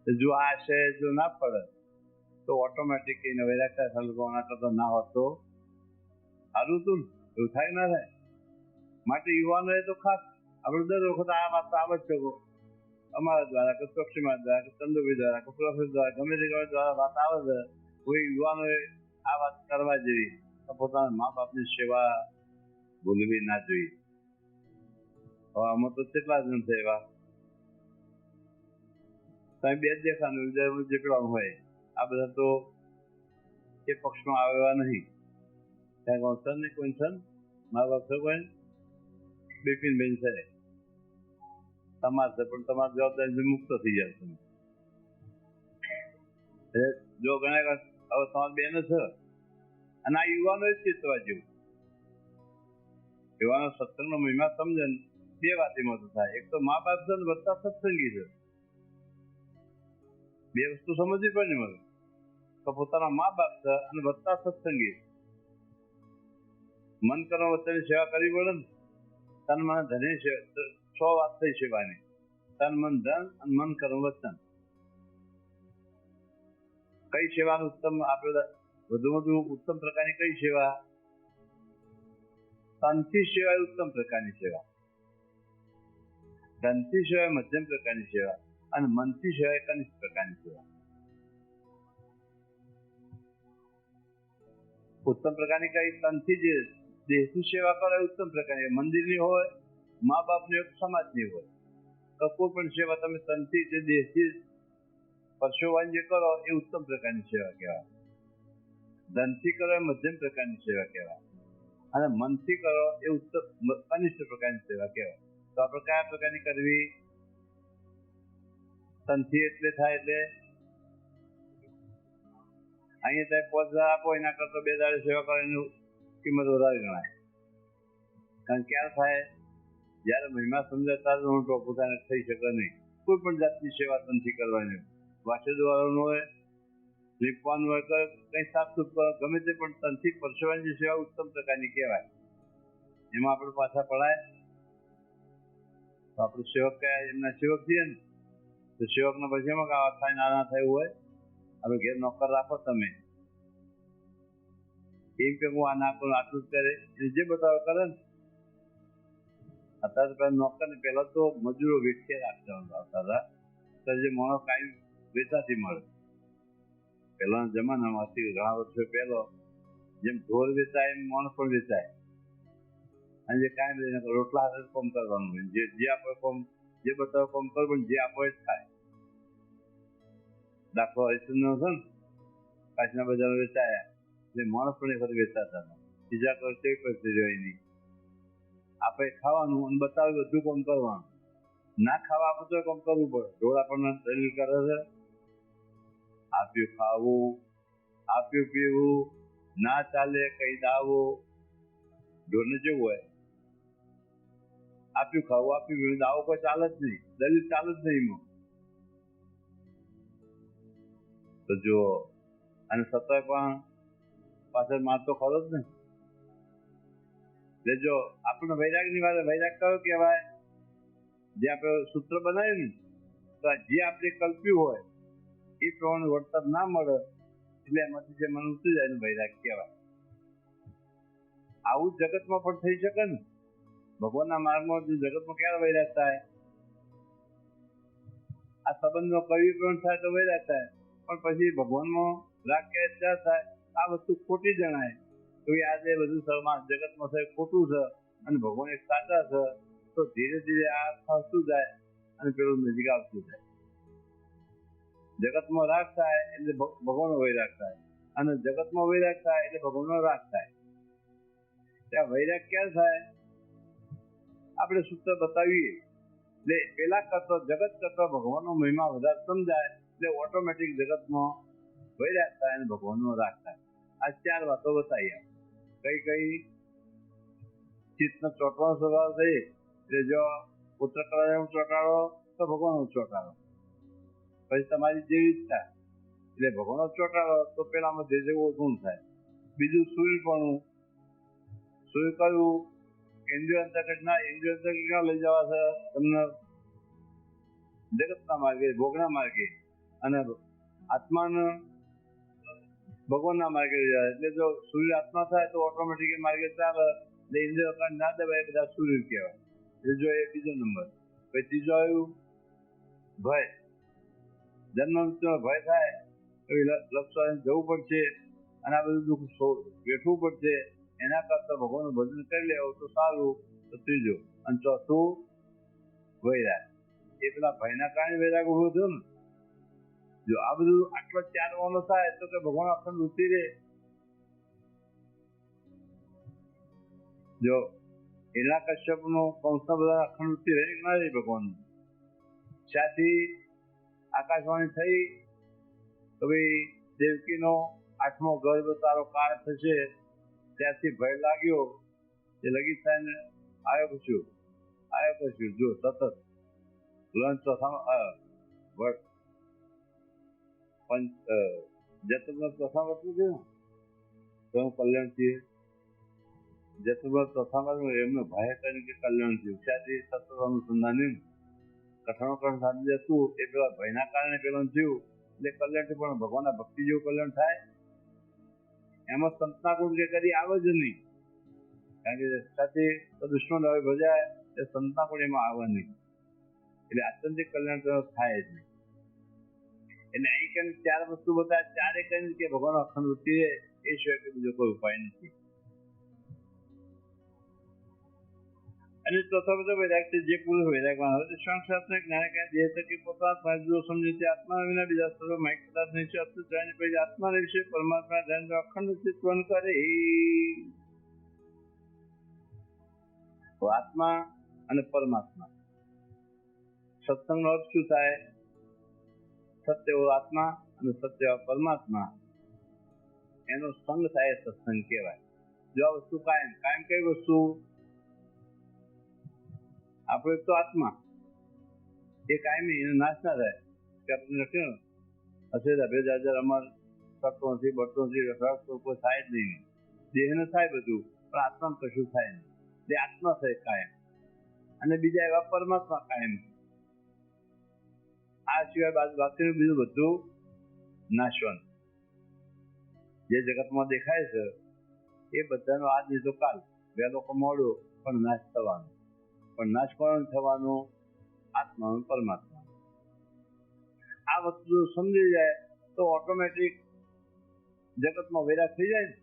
જો આ છે જો ના પડે તો ઓટોમેટિક એને વૈરાગ થાય કરતા ના હોત તો સારું હતું ને. એવું થાય ના થાય? માટે યુવાનો એ તો ખાસ આપણે દર વખત આ વાત આવે જ શકો અમારા દ્વારા કે પક્ષીમાં દ્વારા કે ચંદુભાઈ દ્વારા કે પ્રોફેસર દ્વારા ગમે તે દ્વારા વાત આવે છે. કોઈ યુવાનોએ આ વાત કરવા જેવી. તો પોતાના મા બાપની સેવા ભૂલવી ના જોઈએ. હવે આમાં તો કેટલા જણ છે એવા તમે બે જ દેખાનું જેટલાનું હોય આ બધા તો એ પક્ષમાં આવેલા નહીં. ત્યાં ગૌસર ને કોઈ છે મારા બાપ છે કોઈ બિપિનબેન છે તમારે છે પણ તમારી જવાબદારી મુક્ત થઈ જાય તમે. જો ઘણા હવે તમારી બેન છે અને આ યુવાનો જ ચિતવા જેવું. યુવાનો સત્સંગનો મહિમા સમજે બે વાત એમાં થાય. એક તો મા બાપ છે વધતા સત્સંગી છે. બે વસ્તુ સમજવી પડે ને મને. તો પોતાના મા બાપ છે અને વધતા સત્સંગી. મન કર્મ વચ્ચેની સેવા કરવી પડે ને. તન મન ધન 6 વાત થઈ સેવાની. તન મન ધન અને મન કર્મ વચન. કઈ સેવાનું ઉત્તમ આપણે વધુ ઉત્તમ પ્રકારની કઈ સેવા? તનથી સેવા ઉત્તમ પ્રકારની સેવા, ધનથી સેવા મધ્યમ પ્રકારની સેવા અને મનથી સેવા કનિષ્ઠ પ્રકારની સેવા. ઉત્તમ પ્રકારની કઈ તનથી જે દેહની સેવા કરે ઉત્તમ પ્રકારની, મંદિરની હોય, મા બાપની હોય, સમાજની હોય. તો કોઈ પણ સેવા તમે તનથી જે દેહથી પરસેવાની જે કરો એ ઉત્તમ પ્રકારની સેવા કહેવાય. ધનથી કરો એ મધ્યમ પ્રકારની સેવા કહેવાય અને મનથી કરો એ ઉત્તમ કનિષ્ઠ પ્રકારની સેવા કહેવાય. તો આપણે કયા પ્રકારની કરવી? તનથી એટલે થાય એટલે અહીંયા તમે 5,000 આપો એના કરતા 2 દાડે સેવા કરો એની કિંમત વધારે ગણાય. કારણ ક્યારે થાય? જયારે મહિમા સમજાય ત્યારે ઊંટો પોતાને થઈ શકે નહીં. કોઈ પણ જાતની સેવા તનથી કરવાની, વાસણ ધોવાનું હોય, લીપવાનું હોય, કઈ સાફ સુફ કરો, ગમે તે પણ તનથી પરસેવાની સેવા ઉત્તમ પ્રકારની કહેવાય. એમાં આપણે પાછા પડાય તો આપણે સેવક કયા એમના સેવક છીએ ને, તો સેવકના પછી એમાં આવા થાય નાના થયું હોય. હવે ઘેર નોકર રાખો તમે, એમ કે હું આ ના કરું આટલું જ કરે એને જે બતાવે કરે ને. અત્યારે પેલા નોકર ને પેલા તો મજૂરો વેચે રાખતા હતા. તો જે માણસ કાંઈ વેચાતી મળે પહેલાના જમાનામાં ઘણા વર્ષો પહેલો જેમ ઢોર વેચાય એમ માણસ પણ વેચાય. અને જે કાંઈ લઈને રોટલા હાથે કોમ કરવાનું હોય, જે આપણે કોમ જે બતાવે કોમ કરવું, જે આપો એ જ થાય. દાખલો હરિશ્ચંદ્ર છે ને કાચના બજાર વેચાયા એટલે માણસ પણ એક વખત વેચાતા હતા. બીજા કોઈ પરિસ્થિતિ હોય નહીં. આપણે ખાવાનું અને બતાવ્યું બધું કામ કરવાનું. ના ખાવા આપણે તો કામ કરવું પડે. ઢોર આપણને દલીલ કરે છે, આપ્યું ખાવું, આપ્યું પીવું, ના ચાલે કઈ દાવો. ઢોરને જેવું હોય આપ્યું ખાવું, આપ્યું પીવું, દાવો કોઈ ચાલે જ નહીં, દલીલ ચાલે જ નહીં એમાં. તો જો અને સતત પણ પાછળ માર તો ખરો જ ને. એટલે જો આપણને વૈરાગની વાત, વૈરાગ કયો કહેવાય? જે આપણે સૂત્ર બનાવ્યું ને તો જે આપણે કલ્પ્યું હોય એ પ્રમાણે વર્તન ના મળે એટલે એમાંથી જે મન ઉતરી જાય એનું વૈરાગ કહેવાય. આવું જગતમાં પણ થઈ શકે ને. ભગવાનના માર્ગમાં જગતમાં ક્યારે વૈરાગ થાય? આ સંબંધનો કવિ પણ થાય તો વૈરાગ થાય, પણ પછી ભગવાનમાં રાગ ક્યારે થાય? આ વસ્તુ ખોટી જણાય તો આજે બધું જગતમાં છે ખોટું છે અને ભગવાન એક સાચા છે, તો ધીરે ધીરે આ ખસતું જાય અને પેલું નજીક આવતું જાય. જગતમાં રાગ થાય એટલે ભગવાનનો વૈરાગ થાય અને જગતમાં વૈરાગ થાય એટલે ભગવાનનો રાગ થાય. ત્યાં વૈરાગ ક્યારે થાય? આપણે સૂત્ર બતાવીએ એટલે પેલા કરતો જગત કરતો ભગવાનનો મહિમા વધારે સમજાય એટલે ઓટોમેટિક જગતમાં વૈરાગ થાય અને ભગવાનનો રાગ થાય. આ 4 વાતો બતાવી. કઈ કઈ? ચિત્તનો ચોંટવાનો સ્વભાવ થઈ એટલે જો પુત્ર કળા ચોંટાડો તો ભગવાનનો ચોંટાડો. પછી તમારી જેવી ઈચ્છા એટલે ભગવાનનો ચોંટાડો તો પેલામાં જે જેવું ગુણ થાય. બીજું સૂર્યપણું. સૂર્ય કયું? ઇન્દ્રિય અંતર્ગત ના, ઇન્દ્રિય અંતર્ગત ક્યાં લઈ જવા છે તમને? જગતના માર્ગે, ભોગના માર્ગે, અને આત્માને ભગવાનના માર્ગે લઈ જાય. એટલે જો સૂર્ય આત્મા થાય તો ઓટોમેટિક માર્ગે ચાલે એટલે ઇન્દ્રિય ના દબાય બધા સૂર્ય કહેવાય. એટલે જો એ બીજો નંબર. પછી ત્રીજો આવ્યું ભય. જન્મ ભય થાય તો લક્ષ જવું પડશે અને આ બધું દુઃખ વેઠવું પડશે, એના કરતા ભગવાનનું ભજન કરી લેવું તો સારું. તો ત્રીજું. અને ચોથું વૈરાગ. એ પેલા ભયના કારણે વૈરાગ ઉભો થયો ને. જો આ બધું આટલો 4 વાનો થાય તો કે ભગવાન અખંડ વૃત્તિ રહે. જો એના કશ્યપનો કંસના બધા અખંડ વૃત્તિ રહે ના રહી ભગવાન. ત્યાંથી આકાશવાણી થઈ તો ભાઈ દેવકીનો 8મો ગર્ભ તારો કાળ થશે. ત્યાંથી ભય લાગ્યો, એ લગી થાય ને આવ્યો કશું જો સતત લંચ જતુર્વ્રત પ્રથમ હતું છે ને કલ્યાણ થયું. જતુર્વ્રત પ્રથમ એમનો ભાઈ કરીને કે કલ્યાણ થયું. ત્યાંથી સતત અનુસંધાન કઠણ સાધી જતું એ પેલા ભયના કારણે પેલું થયું. એટલે કલ્યાણ પણ ભગવાનના ભક્તિ જેવું કલ્યાણ થાય એમાં સંતના ગુણ કે કદી આવે જ નહીં. કારણ કે સાથે દુશ્મન હવે ભજાય એ સંતના ગુણ એમાં આવે નહીં. એટલે આત્યંતિક કલ્યાણ થાય જ નહીં. એટલે અહીં કઈ 4 વસ્તુ બતાવે, ચારે કઈ કે ભગવાન અખંડ વૃત્તિ એ સિવાય કે બીજો કોઈ ઉપાય નથી. અને ચોથો બધો વૈરાગ છે જે પુરુષ વૈરાગવાન હોય સંસારને જ્ઞાને કઈ દેહ થકી પોતાના ફાયદો સમજે તે આત્મા વિના બીજા સર્વ માહિક પદાર્થ નહીં છે. અસ્તિત્વ જાણી પછી આત્માના વિશે પરમાત્મા ધ્યાન અખંડ ચિંતન કરે. આત્મા અને પરમાત્મા સત્સંગનો અર્થ શું થાય? સત્ય આત્મા અને સત્ય પરમાત્મા એનો સંગ થાય સત્સંગ કહેવાય. જો આ વસ્તુ કાયમ કઈ વસ્તુ? આપણે તો આત્મા એ કાયમી એનો નાશ ના થાય કે આપણે લખ્યું હશે અભેદાજર અમર શકતો નથી, બળતો નથી, રખડતો કોઈ થાય જ નહીં. દેહને થાય બધું પણ આત્મા કશું થાય નહીં. એ આત્મા થાય કાયમ. અને બીજા એવા પરમાત્મા કાયમ. આ સિવાય બાકીનું બીજું બધું નાશવાનું. જે જગતમાં દેખાય છે એ બધાનો આજ નહીં તો કાલ, વહેલો કે મોડું પણ નાશ થવાનો. પણ નાશ કોણ થવાનું? આત્મા પરમાત્મા. આ વસ્તુ સમજી જાય તો ઓટોમેટિક જગતમાં વૈરાગ થઈ જાય ને.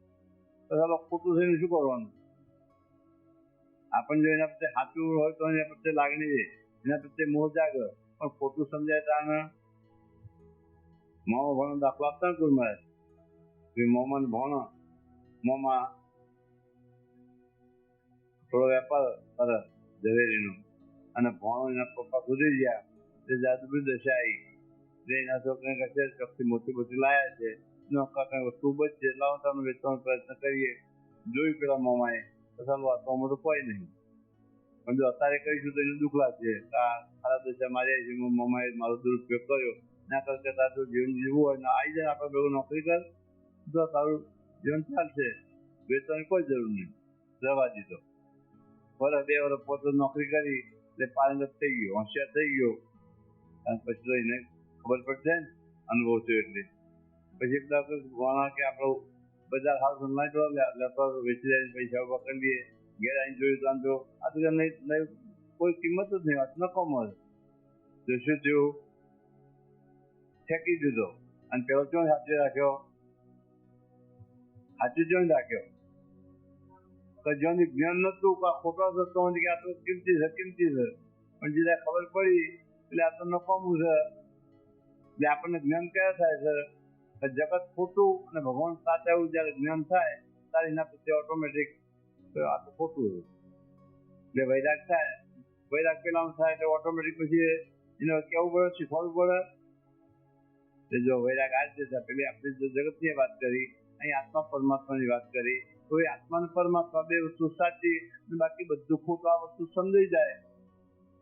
તો ચાલો ખોટું થઈને શું કરવાનું? આપણને જો એના પ્રત્યે સાચું હોય તો એના પ્રત્યે લાગણી રહે, એના પ્રત્યે મોહ જાગે. પણ ખોટું સમજાય તાને મોમાં ભણો દાખલો આપતા ને કોઈ મળે મોમાં ભણો, મોમાં થોડો વેપાર કરે ઝવેરીનો અને ભણો એના પપ્પા ગુજરી ગયા. તે જાદુબી દશા આવી એટલે એના છોકરાને કહે ચોખ્ખી મોટી લાયા છે કઈ વસ્તુ બચશે લાવો તમે વેચવાનો પ્રયત્ન કરીએ. જોયું પેલા મોમાએ તો ચાલો વાંચવામાં તો કોઈ નહીં. પણ જો અત્યારે કહીશું તો એને દુઃખ લાગશે. આ ખરાબ દશા મારી છે, મોમાએ મારો દુરુપયોગ કર્યો. ના કરતા તારું જીવન જીવવું હોય ને આવી જાય આપણે ભેગું નોકરી કર તો તારું જીવન ચાલશે. વેચવાની કોઈ જરૂર નહીં, જવા દીધો. વર્ષ 2 વર્ષ પોતે નોકરી કરી એટલે પારંગત થઈ ગયો, હોશિયાર થઈ ગયો. અને પછી તો એને ખબર પડશે ને અનુભવ થયો એટલે પછી એક દાખલો ભણા કે આપણો બજાર હાલ લેતો વેચી જાય પૈસા ઉભા કરી લઈએ. ઘેર આવીને જોયું તો આમ તો આ તો નહીં કોઈ કિંમત જ નહીં, નકો મળે. જો શું થયું? ફેંકી દીધો. અને પેલો ક્યાં સાચવી રાખ્યો? સાચું ક્યાં રાખ્યો? જેનું જ્ઞાન નતું ખોટો થતો કે આ તો કિંમતી છે પણ જે ખબર પડી એટલે આ તો નકામું છે. એટલે આપણને જ્ઞાન ક્યારે થાય છે? જગત ખોટું અને ભગવાન સાચા એવું જયારે જ્ઞાન થાય ત્યારે એના પ્રત્યે ઓટોમેટિક આ તો ખોટું છે એટલે વૈરાગ થાય. વૈરાગ પેલા થાય એટલે ઓટોમેટિક પછી એને કેવું પડે, શીખવાડવું પડે. જો વૈરાગ આ રીતે પેલી આપણે જગતની વાત કરી, અહીં આત્મા પરમાત્માની વાત કરી. તો એ આત્મા અને પરમાત્મા બે વસ્તુ સાચી અને બાકી બધું ખોટું. આ વસ્તુ સમજાઈ જાય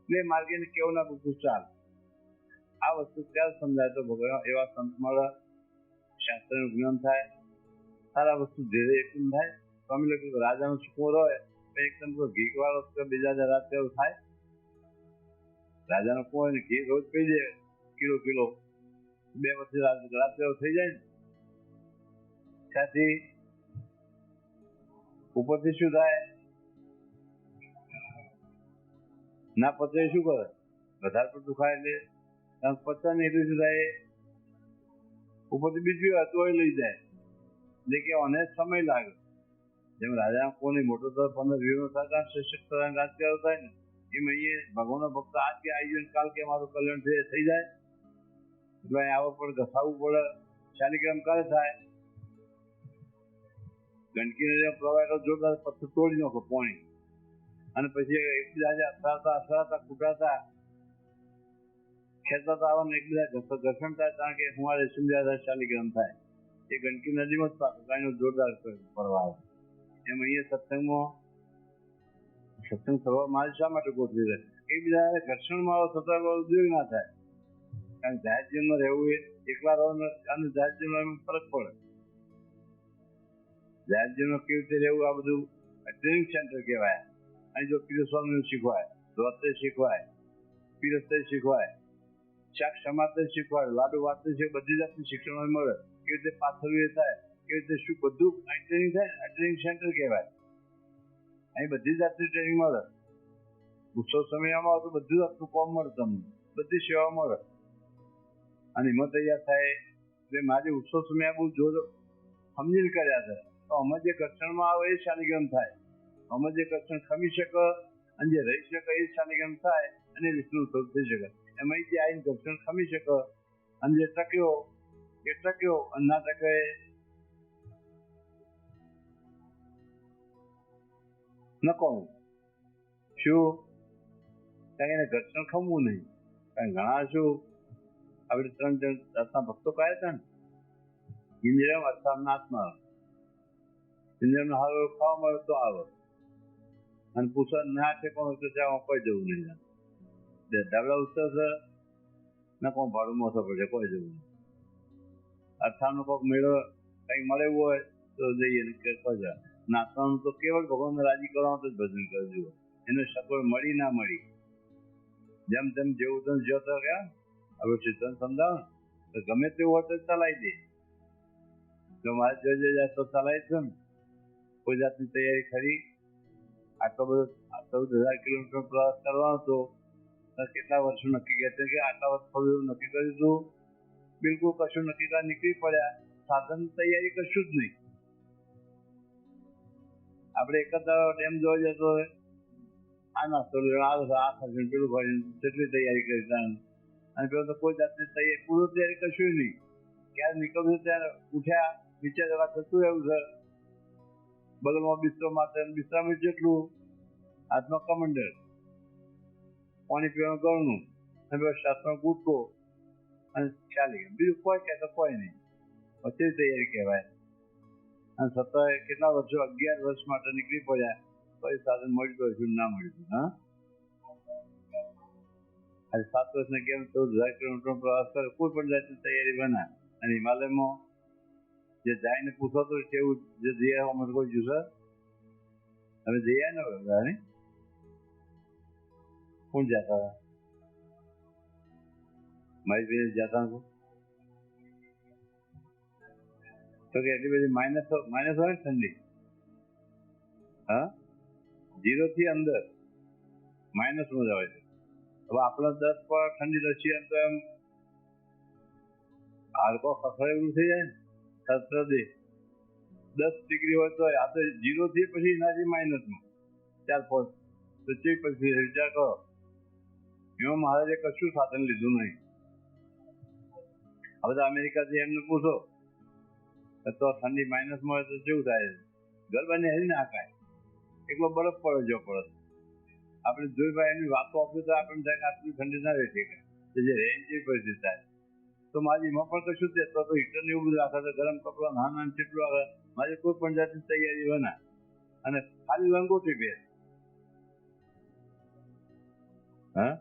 એટલે માર્ગે કેવું ના બધું ચાલ. આ વસ્તુ ક્યારે સમજાય તો ભગવાન એવા સંત મળે, શાસ્ત્રનું જ્ઞાન થાય, સારા વસ્તુ ધીરે એકદમ થાય. સ્વામી લખ્યું રાજાનો સુકુમાર હોય તો એકદમ ઘી વાળો બીજા રાત એવું થાય. રાજાનો કુંવર ને ઘી રોજ પી દે કિલો 2 વર્ષે રાત એવું થઈ જાય ને. ત્યાંથી ઉપરથી શું થાય? ના પચે શું કરે? વધારે પડતું ખાય એટલે પચા ને એટલું શું થાય? ઉપરથી બીજું હતું એ લઈ જાય. એટલે કે આને સમય લાગે. જેમ રાજા કોની મોટો તો 15-20 સરકાર સશક્ત રાજકારણ થાય ને એમ અહીંયા ભગવાનનો ભક્ત આજ કે આવી ગયો કાલ કે મારું કલ્યાણ થઈ જાય એટલે આવા પર ઘસાવવું પડે. શાલિગ્રામ કરે થાય ગંદકીને પ્રવાહ જોરદાર પથ્થર તોડી નાખો પાણી અને પછી એકબીજા અથડાતા કૂટાતા ખેંચાતા આવવાનું એકબીજા ઘર્ષણ થાય કારણ કે હું રેશમ શાલિગ્રામ થાય એ ગંદકી નદીમાં જ પાછું કાંઈનો જોરદાર પ્રવાહ આવે. એમ અહીંયા સત્સંગ થવા મારે શા માટે ગોઠવી રહે એકબીજા ઘર્ષણમાં થતા ઉદ્યોગ ના થાય કારણ કે જાહેર જીવનમાં રહેવું એ એકલા રહો અને જાહેર જીવનમાં એમાં ફરક પડે. જાહેર જીવનમાં કેવી રીતે રહેવું આ બધું ટ્રેનિંગ સેન્ટર કહેવાય. અહીં જો પીરસવાનું શીખવાય, ધોતે શીખવાય, પીરસતે શીખવાય, શાક સમાતે શીખવાય, લાડુ વાતે છે, બધી જાતની શિક્ષણ મળે. કેવી રીતે પાથરવું એ થાય, કેવી રીતે શું બધું અહીં ટ્રેનિંગ થાય આ ટ્રેનિંગ સેન્ટર કહેવાય. અહીં બધી જાતની ટ્રેનિંગ મળે. ઉત્સવ સમયમાં આવો તો બધું જાતનું કામ મળે, તમને બધી સેવા મળે અને એમાં તૈયાર થાય. એટલે મારી ઉત્સવ સમય બહુ જોર સમજીને કર્યા છે. તો અમે જે ઘર્ષણમાં આવે એ શાલિગ્રામ થાય, અમે જે ઘર્ષણ ખમી શકે અને જે રહી શકે એ શાલિગ્રામ થાય અને વિષ્ણુ સ્વરૂપ થઈ શકે. એમાં જે આવીને ઘર્ષણ ખમી શકે અને જે ટક્યો એ ટક્યો અને ના ટકે નકોમું. શું કારણ એને ઘર્ષણ ખમવું નહીં. કારણ ઘણા શું આપણે 3 જણ દાસના ભક્તો કહે છે ને ઇન્દ્રિયમ અર્થાત્મા ઇન્દ્રિયમને હારો ખાવા મળે તો આવે અને પૂછવા ના છે કોણ તો ત્યાં કોઈ જવું નહીં. ધાબળા ઉત્સવ છે ના કોણ ભાડું મોસો પડશે કોઈ જવું નહીં. અર્થાનો કોઈક મેળો કંઈક મળે હોય તો જઈએ ને કોઈ જાય. નાચવાનું તો કેવળ ભગવાનને રાજી કરવા માટે જ ભજન કરજો. એને સગવડ મળી ના મળી જેમ તેમ જેવું તેમ જોતા ગયા હવે સિદ્ધાંત સમજાવો તો ગમે તેવું હોય તો ચલાવી દે. જો મારે જોઈ જાય તો ચલાવી છે ને કોઈ જાતની તૈયારી ખરી. આટલો બધો 14,000 કિલોમીટર પ્રવાસ કરવાનો હતો કેટલા વર્ષો નક્કી ગયા છે કે આટલા વર્ષ થોડું નક્કી કર્યું હતું. બિલકુલ કશું નક્કી કરવા નીકળી પડ્યા. સાધન તૈયારી કશું જ નહીં. આપણે એક જ ડેમ જોવા જતો હોય આ નાસ્તો આ ખર્ચ પેલું ખર્ચ કેટલી તૈયારી કરી અને પેલો તો કોઈ જાતની તૈયારી પૂર્વ તૈયારી કશું નહીં. ક્યારે નીકળવું ત્યારે ઉઠ્યા વિચાર જરા થતું એવું છે બગલમાં બિસ્તરો માટે બિસ્તરામાં જેટલું હાથમાં કમંડર પાણી પીવાનું ગળનું અને પેલો શાસ્ત્રનો ગુટકો અને ચાલી બીજું કોઈ કહેતો કોઈ નહીં. પછી તૈયારી કહેવાય. અને છતાં કેટલા વર્ષો 11 વર્ષ માટે નીકળી પડ્યા પછી સાધન મળ્યું હજુ ના મળ્યું. હા આજે 7 વર્ષને કેમ 14,000 કિલોમીટર પ્રવાસ કરે કોઈ પણ જાતની તૈયારી બનાવે અને હિમાલયમાં જે જાય ને પૂછો તો કેવું જે જઈ અમે કોઈ જોશે અમે જઈએ ને બધા કોણ જતા મારી બેન જતા તો કે એટલી બધી માઇનસ હોય ને ઠંડી. હા 0 થી અંદર માઇનસમાં જ આવે છે. હવે આપણે 10 પર ઠંડી રસી એમ તો એમ હાડકો ખખડે એવું થઈ જાય ને 10 ડિગ્રી હોય તો આ તો 0 થી પછી એનાથી માઇનસમાં 4-5 તો પછી વિચાર કરો. એમાં મહારાજે કશું સાધન લીધું નહીં. હવે તો અમેરિકાથી એમને પૂછો તો ઠંડી માઇનસમાં હોય તો કેવું થાય ઘર બને હરી ના ખાય એકલો બરફ પડે જો પડે. આપણે જોઈ ભાઈ એની વાતો આપીએ તો આપણને થાય કે આટલી ઠંડી ના રહી શકે જે રેન્જ જેવી પરિસ્થિતિ થાય. તો મારી એમાં પણ કશું છે તો હીટર એવું બધું રાખે છે ગરમ કપડા નાના જેટલું આવે મારી કોઈ પણ જાતની તૈયારી બના અને ખાલી લંગોટી પહેર. હા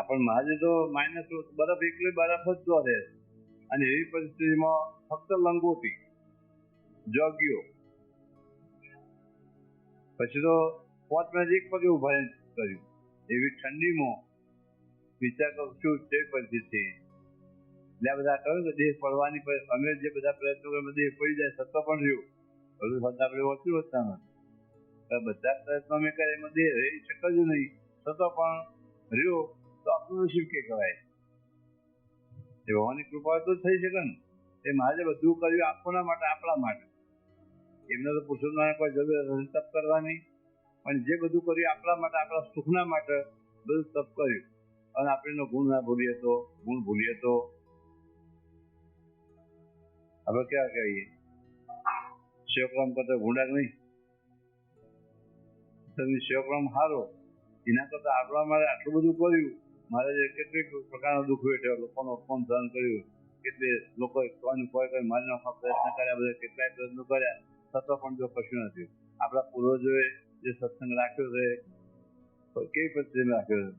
પણ મારે તો માઇનસ બરફ એકલી બરફ જ જો રહે અને એવી પરિસ્થિતિમાં ફક્ત લંગોટી જોગ્યો પછી તો 5 મિનિટ એક પગે ઉભા કર્યું એવી ઠંડીમાં વિચાર કરું શું તે પરિસ્થિતિ. એટલે બધા કહ્યું કે દેહ પડવાની અમે જે બધા પ્રયત્નો કર્યા દેહ પડી જાય સત્તા પણ રહ્યું બધું સત્તા આપણે ઓછું વધતા નથી. બધા પ્રયત્નો અમે કર્યા એમાં દેહ રહી શકે જ નહીં છતાં પણ રહ્યો તો આપણું નસીબ કે કહેવાય. એ ભગવાનની કૃપા તો થઈ શકે ને. એ મહારાજે બધું કર્યું આપણા માટે, આપણા માટે. એમને તો પુરુષોત્તમ કોઈ જરૂર નથી તપ કરવાની, પણ જે બધું કર્યું આપણા માટે, આપણા સુખના માટે બધું તપ કર્યું. અને આપણે ગુણ ના ભૂલીએ તો, ગુણ ભૂલીએ તો હવે ક્યાં કહીએ? શિવક્રમ કરતા ગુંડાક નહીં. શિવક્રમ સારો, એના કરતા આપણા માટે આટલું બધું કર્યું. મહારાજે કેટલીક પ્રકારનો દુઃખ વેઠ્યો, લોકોનો અપમાન સહન કર્યું, કેટલી લોકોએ કોઈ મારી નાખવા પ્રયત્ન કર્યા, બધા કેટલાય પ્રયત્નો કર્યા, છતાં પણ જો કશું નથી. આપણા પૂર્વજોએ જે સત્સંગ રાખ્યો છે, કેવી પદ્ધતિ રાખ્યો છે?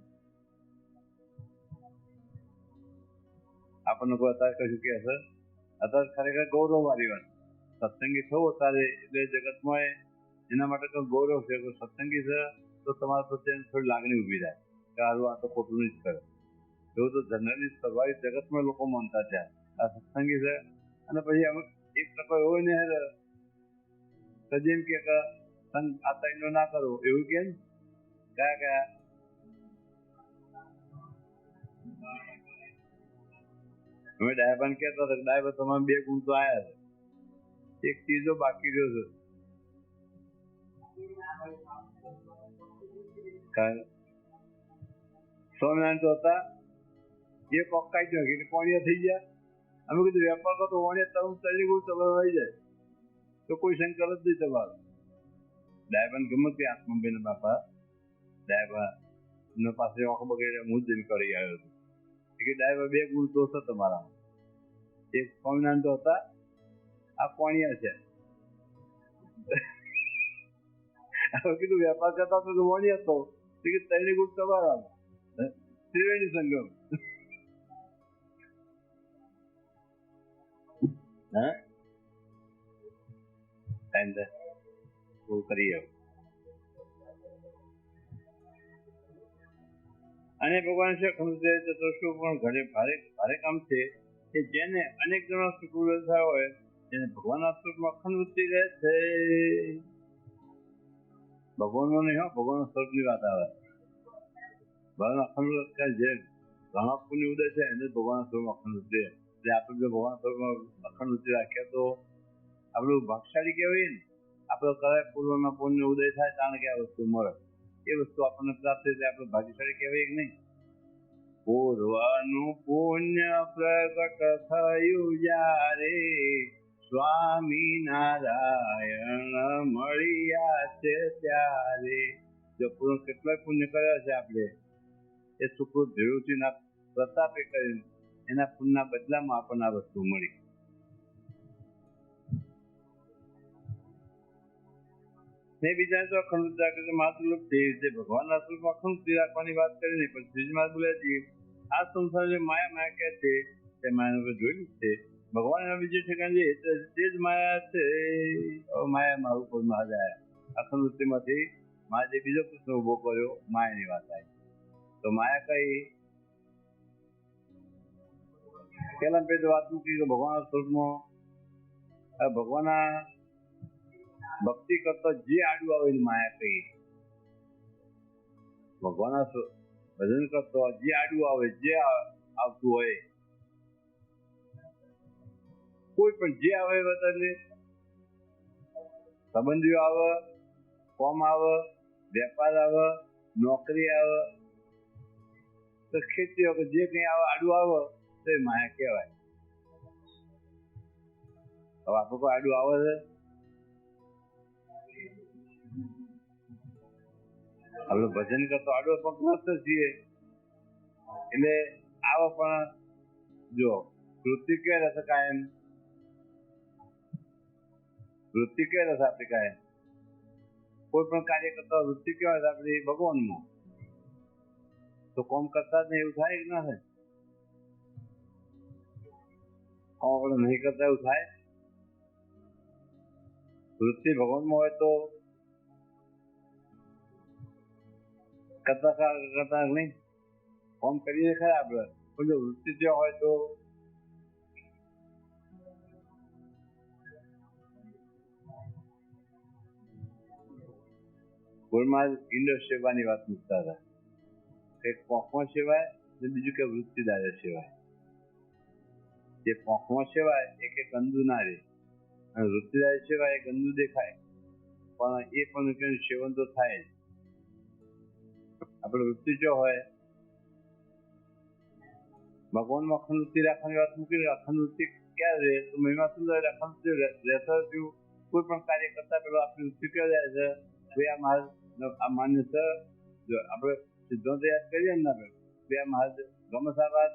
આપણને કોઈ અત્યારે કશું કહે છે? અત્યારે ખરેખર ગૌરવ વાળી વાત. સત્સંગી થવું અત્યારે એટલે જગતમાં એના માટે તો ગૌરવ છે. સત્સંગી છે તો તમારા પ્રત્યે થોડી લાગણી ઉભી થાય કે હારું આ તો ખોટું નહીં જ કરે. એવું તો જનરલી સ્વાભાવિક જગતમાં લોકો માનતા છે આ સત્સંગી છે. અને પછી અમે એક ટકો એવો નહીં જેમ કે સંગ આ ટાઈમ ના કરો એવું કેમ? કયા કયા? અમે ડાયબાન કહેતા હતા કે ડાયબા તમારે 2 ગુણ તો આવ્યા છે, એક ત્રીજો બાકી રહ્યો છે. સ્વામિનારાયણ તો હતા એ પક્કાઈ ગયો એટલે કોણિયા થઈ ગયા. અમે કીધું વેપાર કરો તો વણિયા તરફ ચડી ગયું તમારે આવી જાય તો કોઈ શંકર જ નહીં તમારો. ડાયબાન ગમે તે આત્માબેન બાપા ડાયબા એમના પાસે આંખો બગડે હું જ કરી આવ્યો હતો કે ડાયબા 2 ગુણ તો છે તમારા. એક સ્વામિનારાયણ તો હતા, આ કોણિયા છે. કીધું વેપાર કરતા તો વણિયા તો 3 ગુણ તમારા. ત્રિવેણી સંગમ. અને ભગવાન છે ચતુર્શ્વ પણ ઘરે ભારે કામ છે કે જેને અનેક જણો સુખ થયા હોય તેને ભગવાનના સ્વરૂપમાં અખંડ વૃત્તિ રહે છે. ભગવાનનો નહીં હો, ભગવાન સ્વરૂપની વાત આવે. ભગવાન અખંડ વૃત્તિ જે ઘણા પુણ્ય ઉદય છે એને ભગવાન સ્વરૂપ અખંડ વૃત્તિ. એટલે આપણે જો ભગવાન સ્વરૂપમાં અખંડ વૃત્તિ રાખીએ તો આપણું ભાગશાળી કહેવાય ને. આપણે કદાચ પૂર્વના પુણ્ય ઉદય થાય કારણ કે આ વસ્તુ મળે, એ વસ્તુ આપણને પ્રાપ્ત થાય આપણે ભાગ્યશાળી કહેવાય કે નહીં? પૂર્વનું પુણ્ય પ્રગટ થયું જ્યારે સ્વામિનારાયણ મળ્યા છે ત્યારે. જો પૂર્વ કેટલાય પુણ્ય કર્યા છે આપણે એ સુકૃત ભેરુચીના પ્રતાપે કરીને એના પુણ્યના બદલામાં આપણને આ વસ્તુ મળી. ને બીજા તો અખંડ રાખે માતૃલોક છે જે ભગવાનના સ્વરૂપમાં અખંડ રાખવાની વાત કરી નહીં, પણ શ્રીજીમાં બોલે છે આ સંસાર જે માયા કહે છે તે માયા જોયેલું છે. ભગવાન એના બીજે ઠેકાણ છે તે જ માયા છે. માયામાં ઉપર મહારાજ આવ્યા અખંડ વૃત્તિમાંથી મહારાજે બીજો પ્રશ્ન ઉભો કર્યો, માયાની વાત આવી. તો માયા કઈ? પેલા પેલી વાત મૂકી કે ભગવાનના સ્વરૂપમાં ભગવાનના ભક્તિ કરતા જે આડું આવે એની માયા કહી. ભગવાનના ભજન કરતો જે આડું આવે, જે આવતું હોય કોઈ પણ જે આવે બદલે સંબંધીઓ આવે, કોમ આવે, વેપાર આવે, નોકરી આવે, તો ખેતી આવે, જે કઈ આવે આડું આવે તો એ માયા કહેવાય. હવે આપણે કોઈ આડું આવે છે? આપણે ભજન કરતો આડો પકડત છીએ એટલે આવો. પણ જો વૃત્તિ કે રહેશે કાયમ, વૃત્તિ કે રહેશે આપણી કાયમ. કોઈ પણ કાર્ય કરતા વૃત્તિ કેવાય આપણી ભગવાનમાં. તો કોમ કરતા જ નહીં એવું થાય કે ના થાય? કોમ આપણે નહીં કરતા એવું થાય? વૃત્તિ ભગવાનમાં હોય તો કરતા નહીં કોમ કરીએ ખરા આપણે, પણ જો વૃત્તિ જ્યાં હોય તો ગુરુમાં ઇન્દ્ર સેવાની વાત મૂકતા હતા. એક કોકમાં સેવાય ને બીજું કે વૃત્તિદારે સેવાય. જે પોંખમાં સેવાય એ કે ગંદુ ના રહે, અને ઋતુરાય સેવાય એ ગંદુ દેખાય, પણ એ પણ સેવન તો થાય જ. આપણે વૃત્તિ જો હોય, ભગવાનમાં અખંડ વૃત્તિ રાખવાની વાત મૂકી, અખંડ વૃત્તિ ક્યાં રહે તો મહિમા સુંદર અખંડ વૃત્તિ રહેતો થયું. કોઈ પણ કાર્ય કરતા પેલો આપણી વૃત્તિ ક્યાં જાય છે? બે આ મહારાજ આ માન્ય છે, આપણે સિદ્ધાંત યાદ કરીએ ને આપણે બે આ મહારાજ ગમે આ વાત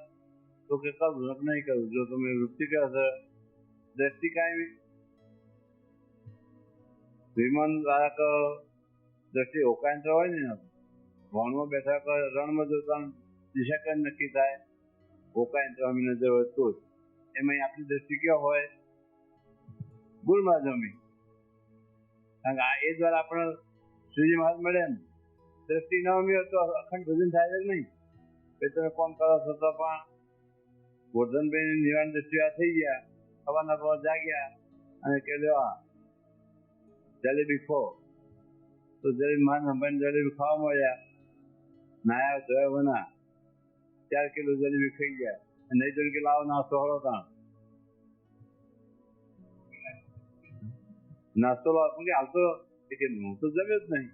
તો કે કરવું નહીં કરવું. જો તમે વૃત્તિ કહે છે દ્રષ્ટિ કાયમી વિમાન દ્વારા દ્રષ્ટિ ઓકાયંત્ર હોય ને, વણમાં બેઠા રણમાં જોતા દિશા કઈ નક્કી થાય, ઓકાયંત્ર અમી નજર હોય તો જ. એમાં આપણી દ્રષ્ટિ ક્યાં હોય? ગુણમાં જમી. કારણ કે એ દ્વારા આપણે શ્રીજી મહારાજ મળે એમ દ્રષ્ટિ ન અમી હોય તો અખંડ ભજન થાય જ નહીં. એ તમે કોમ કરો છો તો પણ ગોરધનભાઈ નિવારણ દ્રષ્ટિ થઈ ગયા, સવારના પર જાગ્યા અને કે લેવા જલેબી ખો, તો જલેબી માન સંભાળીને જલેબી ખાવા મળ્યા, નાયા ધોયા વના 4 કિલો જલેબી ખાઈ ગયા. નહીં તો કે લાવો નાસ્તો હળો કાં નાસ્તો લાવો કે હાલ તો હું તો જમ્યો જ નહીં.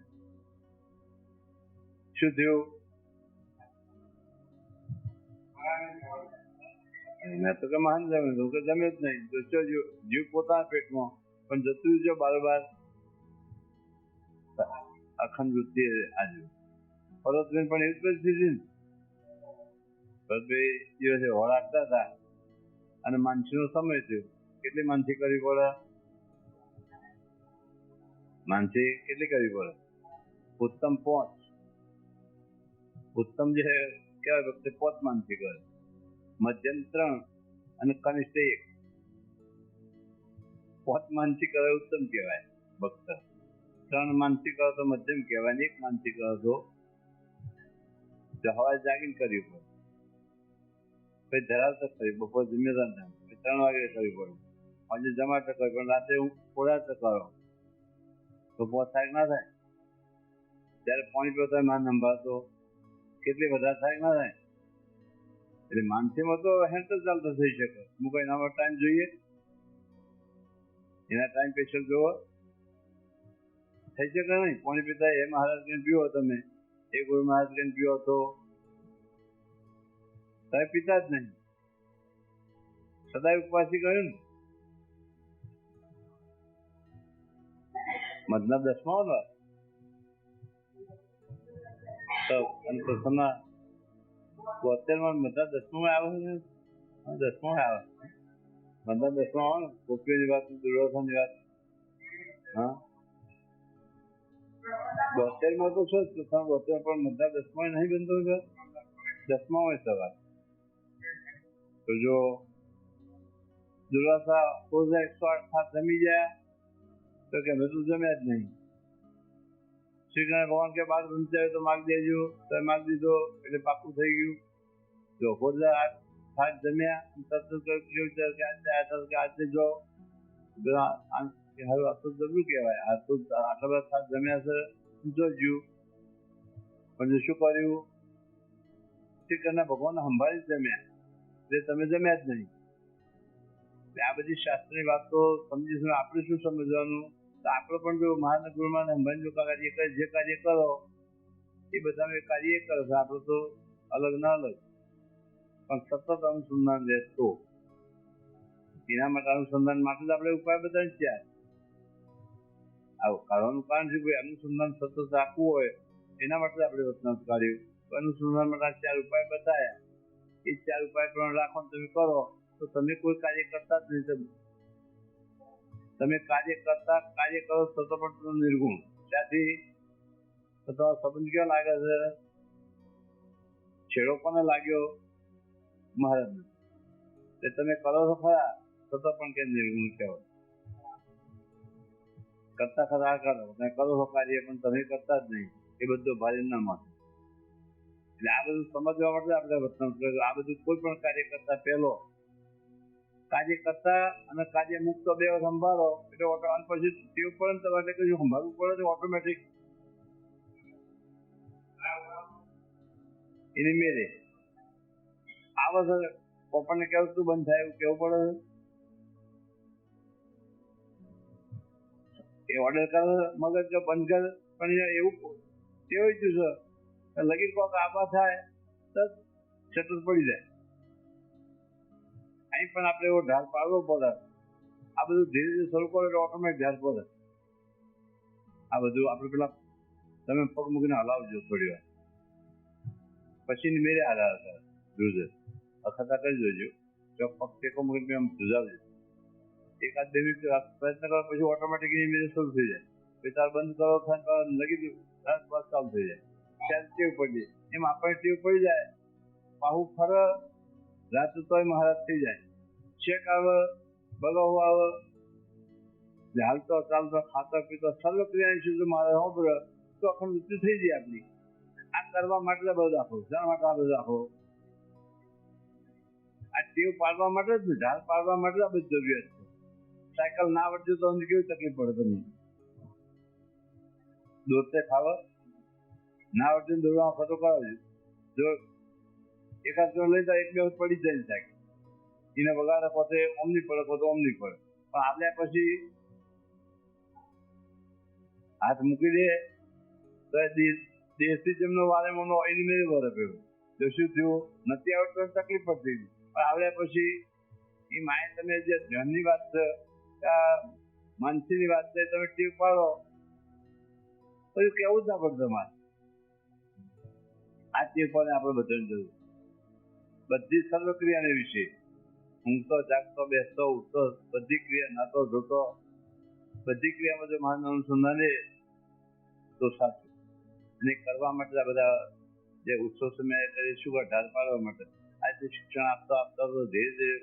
શું થયું? મેં તો કે મહાન જમ્યું, હું કે જમ્યો જ નહીં. તો જીવ પોતાના પેટમાં પણ જતું જો બારોબાર અખંડ વૃત્તિ આજુ. ભરતભાઈ પણ એવી પરિસ્થિતિ ને, ભરતભાઈ દિવસે હોળ આપતા હતા અને માનસીનો સમય થયો. કેટલી માનસી કરવી પડે? માનસી કેટલી કરવી પડે? ઉત્તમ 5. ઉત્તમ જે કહેવાય વખતે 5 માનસી કરે, મધ્યમ 3 અને કનિષ્ઠ 1. 5 માનસી કરે ઉત્તમ કહેવાય ભક્ત, 3 માનસી કરો તો મધ્યમ કહેવાય, 1 માનસી કરો તો હવારે જાગીને કરવી પડે. પછી ધરાવતા કરી, બપોર જિમ્મેદાર થાય, 3 વાગે કરવી પડે, આજે જમાડતા કરી, પણ રાતે ઓળાતા કરો તો 5 થાય ના થાય. ત્યારે પાણી પીતા માન સંભાળતો કેટલી વધારે થાય ના થાય. એટલે માનસીમાં તો હેન્ડ ચાલતો થઈ શકે. અમુક એનામાં ટાઈમ જોઈએ, એના ટાઈમ સ્પેશિયલ જોવો થઈ શકે નહીં. પાણી પીતા એ મહારાજ કઈ પીવો, તમે એ ગુરુ મહારાજ કઈ પીવો તો તમે પીતા જ નહીં. સદાય ઉપવાસી કહ્યું ને, મધના 10મા અને પ્રથમના 72માં મધના 10માં આવે છે. 10માં આવે મધના 10માં આવે ને, ગોપીઓની વાત, દુર્વાસાની વાત. હા 72માં તો છે જ, પ્રથમ 72 પણ મધના 10માં નહીં બનતો છે. 10માં હોય સવાર. તો જો દુર્વાસા 108 જમી ગયા તો કે અમે તો જમ્યા જ નહીં. શ્રી કૃષ્ણ ભગવાન કે બાદ વંચાય તો માગ દેજો, તો માગ દીધો એટલે પાકું થઈ ગયું. જો 108 જમ્યા આજે જો આ તો જબરું કહેવાય, આ તો આટલા બધા શાક જમ્યા છે જોજ્યું. પણ શું કર્યું? શ્રી કૃષ્ણ ભગવાન સંભાળી જમ્યા, એટલે તમે જમ્યા જ નહીં. આ બધી શાસ્ત્રની વાત તો સમજીશું. આપણે શું સમજવાનું? તો આપણે પણ જો મહાન ગુરુમાં સંભાળી કાર્ય કરે, જે કાર્ય કરો એ બધા કાર્ય કરે છે. આપણે તો અલગ ના અલગ, પણ સતત અનુસંધાન રહેતો. એના માટે અનુસંધાન માટે જ આપણે ઉપાય બતાવી ત્યાં આવું કરવાનું કારણ છે. કોઈ અનુસંધાન સતત રાખવું હોય એના માટે આપણે વચનાથ કાઢ્યું. અનુસંધાન માટે 4 ઉપાય બતાવ્યા. એ 4 ઉપાય પણ રાખો તમે કરો તો તમે કોઈ કાર્ય કરતા જ નહીં. તમે કાર્ય કરો છતાં પણ તમે નિર્ગુણ. ત્યાંથી સંબંધ ક્યાં લાગે છે? છેડો કોને લાગ્યો? મહારાજને. એટલે તમે કરો છો ખરા છતાં પણ કે નિર્ગુણ કહેવાય. કરતા ખરા કરો, તમે કરો છો કાર્ય પણ તમે કરતા જ નહીં, એ બધું ભારે ના માટે. એટલે આ બધું સમજવા માટે આપણે વર્તન કર્યું. આ બધું કોઈ પણ કાર્ય કરતા પહેલો કાર્ય કરતા અને કાર્ય મુક્ત બે સંભાળો એટલે પછી ટેવ પડે ને તમારે કશું સંભાળવું પડે તો ઓટોમેટિક એની મેરે આવે છે. પપ્પાને કેવું તું બંધ થાય એવું કેવું પડે એ ઓર્ડર કર મગજ કે બંધ કર, પણ એવું કેવું જ છે લગીન કોક આબા થાય તો શટર પડી જાય. અહીં પણ આપણે એવો ઢાલ પાડવો પડે. આ બધું ધીરે ધીરે શરૂ કરો એટલે ઓટોમેટિક ઢાલ પડે. આ બધું આપણે પેલા તમે પગ મૂકીને હલાવજો થોડી વાર, પછી મેરે આધાર કરે ધ્રુજે અખતા કરી જોજો તો પગ ટેકો મૂકીને આમ ધ્રુજાવજો. એકાદ 2 મિનિટ પ્રયત્ન કરો પછી ઓટોમેટિક મેરે શરૂ થઈ જાય. પછી તાર બંધ કરો લગી બસ ચાલુ થઈ જાય. ત્યારે ટેવ પડી જાય. એમ આપણને ટેવ પડી જાય, પાહુ ફરે રાત તોય મહારાજ થઈ જાય. ચેક આવે, બગાવ આવે, હાલતો ચાલતો ખાતો પીતો સર્વ ક્રિયાની શુદ્ધ મારે હોબળે તો અખંડ મૃત્યુ થઈ જાય આપણી. આ કરવા માટે બધું રાખો, શા માટે આ બધું રાખો? આ ટેવ પાડવા માટે જ ને, ઢાલ પાડવા માટે આ બધી જરૂરિયાત છે. સાયકલ ના આવડતું તો અમને કેવી તકલીફ પડે તમને? દોડતે ખાવા ના આવડતું દોડવા ખતો કરાવજો. જો એકાદ જણ લઈ જાય 1-2 વર્ષ પડી જાય સાયકલ, એને વગાડે પોતે ઓમની પડે પોતે ઓમની પડે, પણ આવ્યા પછી હાથ મૂકી દે તો દેશથી જેમનો વારે મનો એની મેળે વરે પેલું તો શું થયું? નથી આવડતું તકલીફ પડતી, પણ આવ્યા પછી એ માએ તમે જે ધ્યાનની વાત છે, માનસીની વાત છે, તમે ટેવ પાડો પછી કેવું જ ના પડે તમારે. આ ટેવ પાડે આપણે બધાને જરૂર બધી સર્વક્રિયાને વિશે, ઊંઘતો જાગતો બેસતો ઉઠતો બધી ક્રિયા, નાતો ધોતો બધી ક્રિયામાં જો માનવ અનુસંધાને તો સાચું. અને કરવા માટે આ બધા જે ઉત્સવ સમય શું ઢાલ પાડવા માટે આજે શિક્ષણ આપતા આપતા ધીરે ધીરે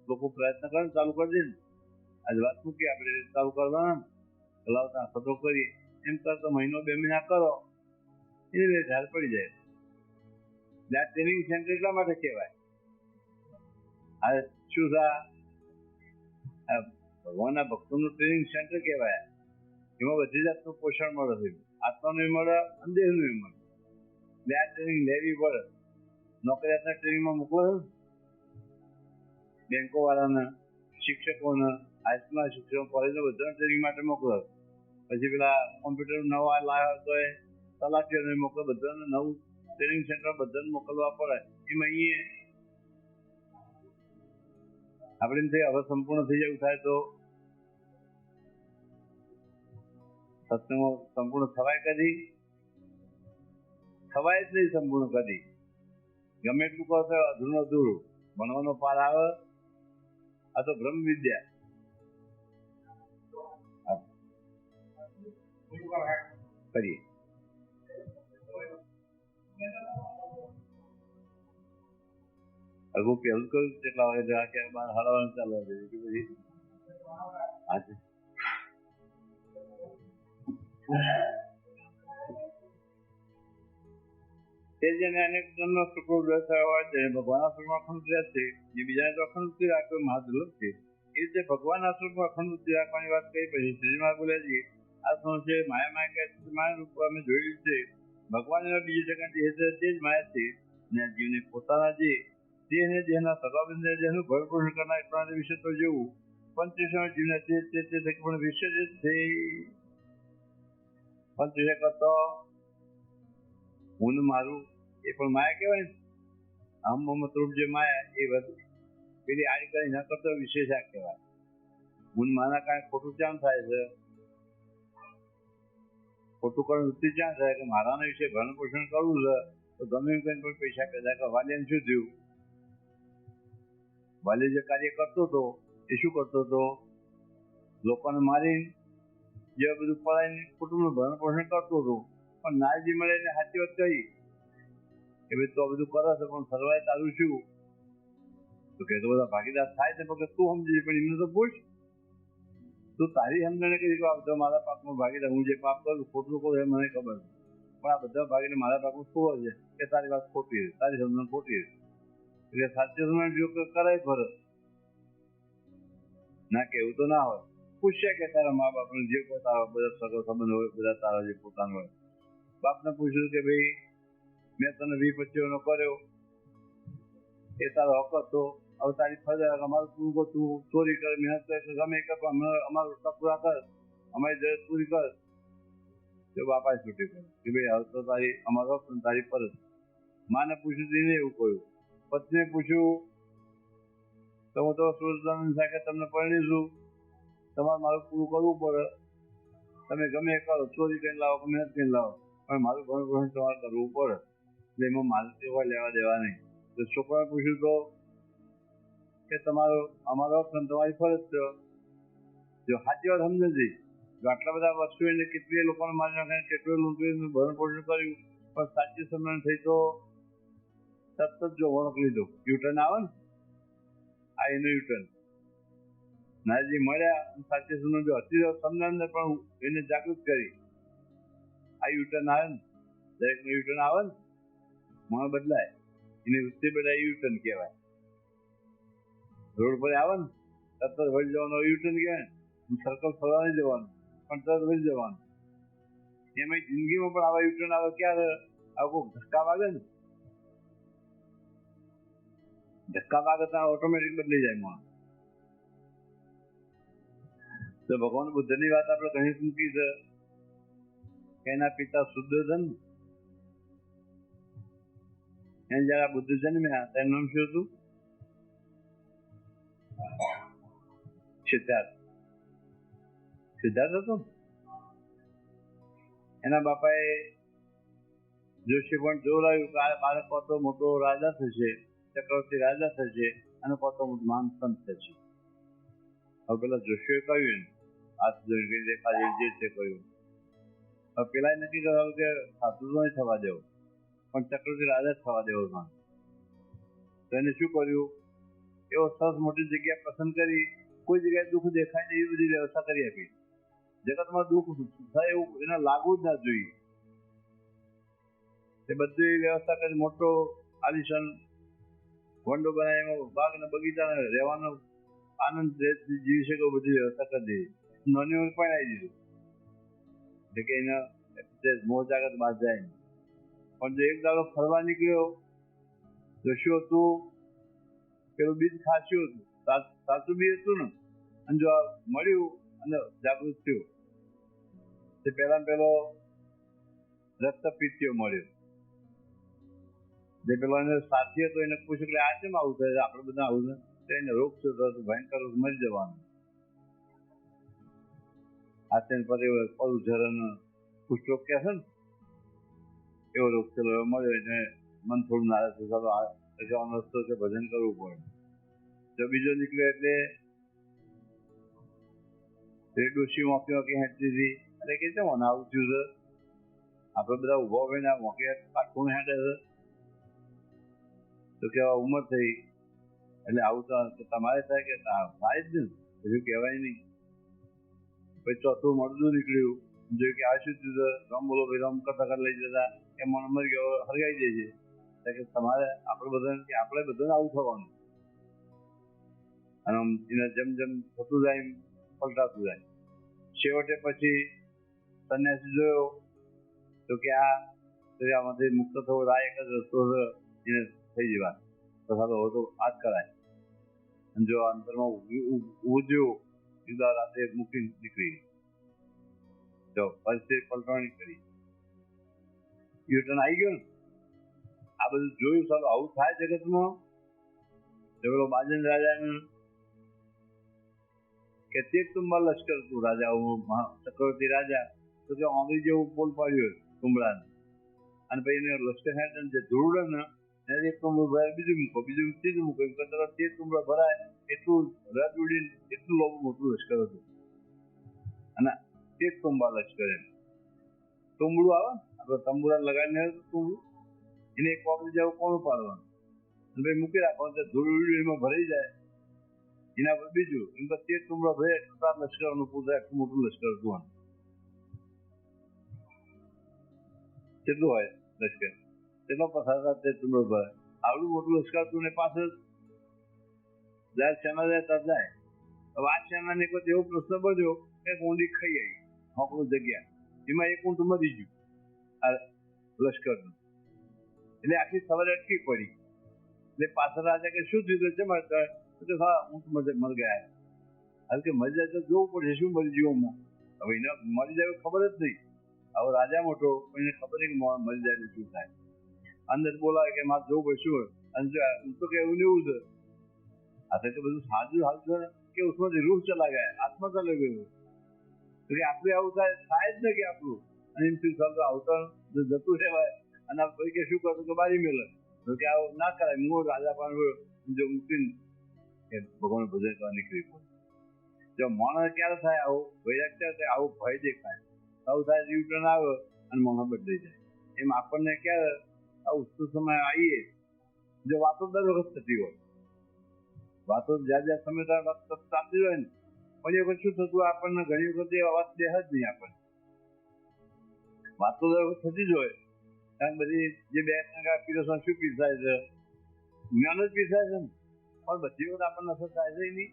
લોકો પ્રયત્ન કરે ચાલુ કરી દે ને. આજે વાત મૂકી આપણે ચાલુ કરવાના ચલાવતા ખતો કરીએ એમ કરતો 1-2 મહિના કરો એને ઢાલ પડી જાય. આ ટ્રેનિંગ સેન્ટર એટલા માટે કહેવાય. આ શું છે? ભગવાનના ભક્તોનું ટ્રેનિંગ સેન્ટર કહેવાય. એમાં બધી જાતનું પોષણ મળે છે. આત્માનું મળે અને દેહનું મળે. એટલે આ ટ્રેનિંગ લેવી પડે. નોકરિયાતના ટ્રેનિંગમાં મોકલો, બેંકો વાળાને, શિક્ષકોને, હાઈસ્કૂલના શિક્ષકો, કોલેજના બધા ટ્રેનિંગ માટે મોકલો. પછી પેલા કોમ્પ્યુટર નવા લાવ્યા તો એ તલાટીઓને મોકલો. બધાને નવું ટ્રેનિંગ સેન્ટર બધાને મોકલવા પડે. એમાં અહીંયા આપણે એમ હવે સંપૂર્ણ થઈ જવું થાય તો સત્સંગમાં સંપૂર્ણ થવાય કદી? થવાય જ નહીં સંપૂર્ણ કદી. ગમે એટલું કહો તો અધૂરું અધૂરું. ભણવાનો પાર આવે આ તો બ્રહ્મ વિદ્યા. કરીએ હગું પહેલું કહ્યું કેટલા વાગે કે 12:30 ચાલવા દે પછી આજે તે જેને અનેક જન્મનો સુખો વ્યવસાય હોય છે ભગવાનના સ્વરૂપમાં અખંડ છે, જે બીજાને તો અખંડ રાખવા મહાદુર્લભ છે. એ રીતે ભગવાનના સ્વરૂપમાં અખંડ રાખવાની વાત કરી પછી શ્રીમાં બોલે છે આ શું છે? માયા કહે છે માયા રૂપ અમે જોયેલું છે. ભગવાન એવા બીજી જગ્યા જે છે તે જ માયા છે. અને જીવને પોતાના જે દેહને દેહના સર્વાબિંદ જેનું ભરપૂર કરનાર એટલા વિશે તો જેવું પંચેશ્વર જીવને તે પણ વિશે જ છે. પંચેશ્વર કરતો હું મારું એ પણ માયા કહેવાય ને. આમ મમત રૂપ જે માયા એ બધી પેલી આડી કરી ન કરતો વિશેષ આ કહેવાય. હું માના કારણે ખોટું ક્યાં થાય છે? ખોટું કારણ વૃત્તિ ક્યાં થાય કે મારાના વિશે ભરણ પોષણ કરવું છે તો ગમે એમ કઈ પણ પૈસા પેદા કરવા. વાલીને શું થયું? વાલી જે કાર્ય કરતો હતો એ શું કરતો હતો? લોકોને મારી જે બધું પડાઈને કુટુંબનું ભરણ પોષણ કરતો હતો. પણ નારજી મળે એને સાચી વાત કહી કે ભાઈ તો બધું કરે છે પણ ફરવાય તારું શું? તો કે તો બધા ભાગીદાર થાય છે પણ તું સમજી પણ એમને તો પૂછ. તું તારી સમજણે કઈ બધા મારા પાકમાં ભાગીદાર હું જે પાપ કરું ખોટું કરું એ મને ખબર છે પણ આ બધા ભાગીને મારા પાકમાં શું હોય છે કે તારી વાત ખોટી છે, તારી સમજણ ખોટી છે. એટલે સાચી સમજણ જો કરાય ફરજ ના કે એવું તો ના હોય. પૂછશે કે તારા મા બાપને જે કોઈ તારા બધા સગો સંબંધ હોય બધા તારા જે પોતાનું હોય બાપને પૂછ્યું કે ભાઈ મેં તને 20-25 કર્યો એ તારો હક હતો. હવે તારી ફરજ અમારું પૂરું કર, તું ચોરી કર, મહેનત કર, ગમે કર, પણ અમારું ટક પૂરા કર, અમારી જરૂર પૂરી કર. તો બાપાએ છૂટી કર્યું કે ભાઈ હવે તો તારી અમારો હક ને તારી ફરજ. માને પૂછ્યું તેને એવું કહ્યું. પત્નીએ પૂછ્યું તો હું તો સુરદાનંદ સાથે તમને પરણીશું, તમારે મારું પૂરું કરવું પડે. તમે ગમે એ કરો, ચોરી કરીને લાવો, મહેનત કરીને લાવો, પણ મારું ભરણ તમારે કરવું પડે. એટલે એમાં મારે તેવા લેવા દેવા નહીં. તો છોકરાએ પૂછ્યું તો કે તમારો અમારો હક ને તમારી ફરજ છે. જો સાચી વાત સમજે, જો આટલા બધા વસ્તુ એને કેટલી લોકોને મારી નાખે, કેટલું લૂંટ્યું, ભરણ પોષણ કર્યું, પણ સાચી સમજણ થઈ તો તરત જ જો વળખ લીધો. યુટર્ન આવે ને, આ એનું યુટર્ન. નાજી મળ્યા, સાચી સમજણ જો હતી સમજણ ને પણ એને જાગૃત કરી. આ યુટર્ન આવે ને, દરેકનું યુટર્ન આવે ને, મન બદલાય, એની વૃત્તિ બદલાય, યુટર્ન કહેવાય. રોડ પર આવે ને તરત જ વળી જવાનો યુટર્ન કહેવાય ને. સર્કલ ફરવા નહીં જવાનું, પણ તરત વળી જવાનું. એમાં જિંદગીમાં પણ આવા યુટર્ન આવે ક્યારે? આવું કોઈ ધક્કા વાગે ને, ધક્કા વાગે ત્યાં ઓટોમેટિક બદલી જાય માણસ. તો ભગવાન બુદ્ધની વાત આપણે ઘણી મૂકી છે કે એના પિતા શુદ્ધોધન, એને જયારે બુદ્ધ જન્મ્યા તેનું નામ શું હતું? સિદ્ધાર્થ. સિદ્ધાર્થ હતો. એના બાપાએ જોશી પણ જોરાયું કે આ બાળક તો મોટો રાજા થશે, ચક્રવર્તી રાજા થશે, અને પોતો મહાન સંત થશે. હવે પેલા જોશીએ કહ્યું, હાથ જોઈ દેખાડી જે તે કહ્યું. હવે પેલા નક્કી કરાવ્યું કે સાધુ તો નહીં થવા દેવો, પણ ચક્રવર્તી રાજા જ થવા દેવો. તો એને શું કર્યું? એવો સરસ મોટી જગ્યા પસંદ કરી, કોઈ જગ્યાએ દુઃખ દેખાય ને એવી બધી વ્યવસ્થા કરી આપી. જગતમાં દુઃખ થાય એવું એને લાગવું જ ના જોઈએ. એ બધી વ્યવસ્થા કરી, મોટો આલિશાન વંડો બનાવી, બાગ ને બગીચા રહેવાનો આનંદ જીવી શકે બધી વ્યવસ્થા કરી દીધી. નાની ઉંમર પણ આવી દીધું એટલે કે એને મોહ જાગત બાદ જાય. પણ જો એક દાડો ફરવા નીકળ્યો, જોશું હતું પેલું બીજ ખાસ્યું હતું, સાચું બી હતું ને, અને જો મળ્યું અને જાગૃત થયું, તે પહેલા પેલો રક્તપિત્તીઓ મળ્યો. જે પેલો એને સાથી હતો એને પૂછ્યું કે આ કેમ આવું થાય, આપણે બધા આવું છે? એને રોગ થયો હતો, ભયંકર મરી જવાનું. હાથે પરું ઝરણ કુષ્ઠરોગ કે છે ને, એવો રોગ થયેલો મળ્યો. એને મન થોડું નારાજ થયું, રસ્તો છે ભજન કરવું પડે. જો બીજો નીકળ્યો એટલે ડોશી મોકી મોકી હેંચતી હતી. અરે કે છે મને આવું થયું છે, આપણે બધા ઉભા હોઈને મોકી કાઢું હેંટે છે. તો કે ઉંમર થઈ એટલે આવું તો તમારે થાય કે થાય જ ને, હજુ કહેવાય નહીં. પછી ચોથું મળતું નીકળ્યું, જોયું કે આ શું થયું? રમ બોલો ભાઈ, રમ કરતા લઈ જતા એ મન મરી ગયો, હરગાઈ દે છે કે તમારે આપણે બધાને આવું થવાનું. અને એને જેમ જેમ થતું જાય એમ પલટાતું જાય. છેવટે પછી સંન્યાસી જોયો તો કે આમાંથી મુક્ત થવો આ એક જ રસ્તો છે, એને થઈ જવા તો સારો તો આ જ કરાય. અને જો અંતરમાં ઉજ્યો સીધા રાતે મૂકી નીકળી જો પરિસ્થિતિ પલટવાની કરી, યુટર્ન આવી ગયો ને. આ બધું જોયું, સારું આવું થાય જગતમાં. પેલો બાજન રાજાને કે તે તુંબા લશ્કર હતું, રાજા ચક્રવર્તી રાજા, તો કે આંગળી જેવું પોલ પાડ્યો તુંબડાને, અને પછી એને લશ્કર હેઠળ જે ધૂળ ને એક તુંબડું ભરાય, બીજું મૂકો, બીજું ત્રીજું મૂકો, એમ કરતા તે તુંબડા ભરાય એટલું રદ ઉડીને એટલું લોબું મોટું લશ્કર હતું. અને તે તુંબા લશ્કર એમ તુંબડું આવે આપણે તંબુરા લગાડીને તુંબડું, એને એક આંગળી જેવું કોણ પાડવાનું અને ભાઈ મૂકી રાખવાનું, ધૂળ ઉડી એમાં ભરાઈ જાય. એના પર બીજું એમ તો તે તુંબડા ભરે એટલું લશ્કરનું પૂરું એટલું મોટું લશ્કર હતું. કેટલું હોય લશ્કર, કેટલો પસાર તે તુંબડો ભરે, આવડું મોટું લશ્કર હતું ને પાછળ જયારે સેના જાય તરત જાય. હવે આ સેનાને એક એવો પ્રશ્ન બન્યો કે ઊંડી ખાઈ આવી આપણું જગ્યા, એમાં એક ઊંટ મરી ગયું આ લશ્કરનું, એટલે આખી સવારે અટકી પડી. એટલે પાછળ રાજા કે શું થયું છે હા હું તો મર ગયા. હવે કે મરી જાય તો જોવું પડશે શું મરી જીવોમાં. હવે એને મરી જાય ખબર જ નહીં. હવે રાજા મોટો એને ખબર નહીં કે મરી જાય એટલે શું થાય. અંદર બોલાવે કે મારે જોવું પડે શું હું તો કે એવું એવું છે. આ તો બધું સાજુ હાલ છે કે उसमें रूह चला गया आत्मा चले गयो. એટલે આપણે આવું થાય જ ને કે આપણું અને એમ શું ચાલતું આવતા જતું રહેવાય અને કોઈ કે શું કરતું કે બારી મેલે તો કે આવું ના કરાય. હું રાજા પણ જો મૂકીને ભગવાન ભજન કરવા નીકળી પડે. જો માણસ ક્યારે થાય આવું વૈરાગ ક્યારે થાય આવું ભય દેખાય આવું થાય યુટર્ન આવે અને માણસ બદલાઈ જાય. એમ આપણને ક્યારે આવું સમય આવીએ જો વાતો દર વખત થતી હોય વાતો જ્યાં સમય વાત ચાલતી હોય ને પણ એ વખત શું થતું આપણને ઘણી વખત એ અવાજ દેહ જ નહીં. આપણને વાતો દર વખત થતી જ હોય કારણ બધી જે બે પીરસમાં શું પીરસાય છે જ્ઞાન જ પીરસાય છે ને પણ બધી વખત આપણને અસર થાય છે નહીં.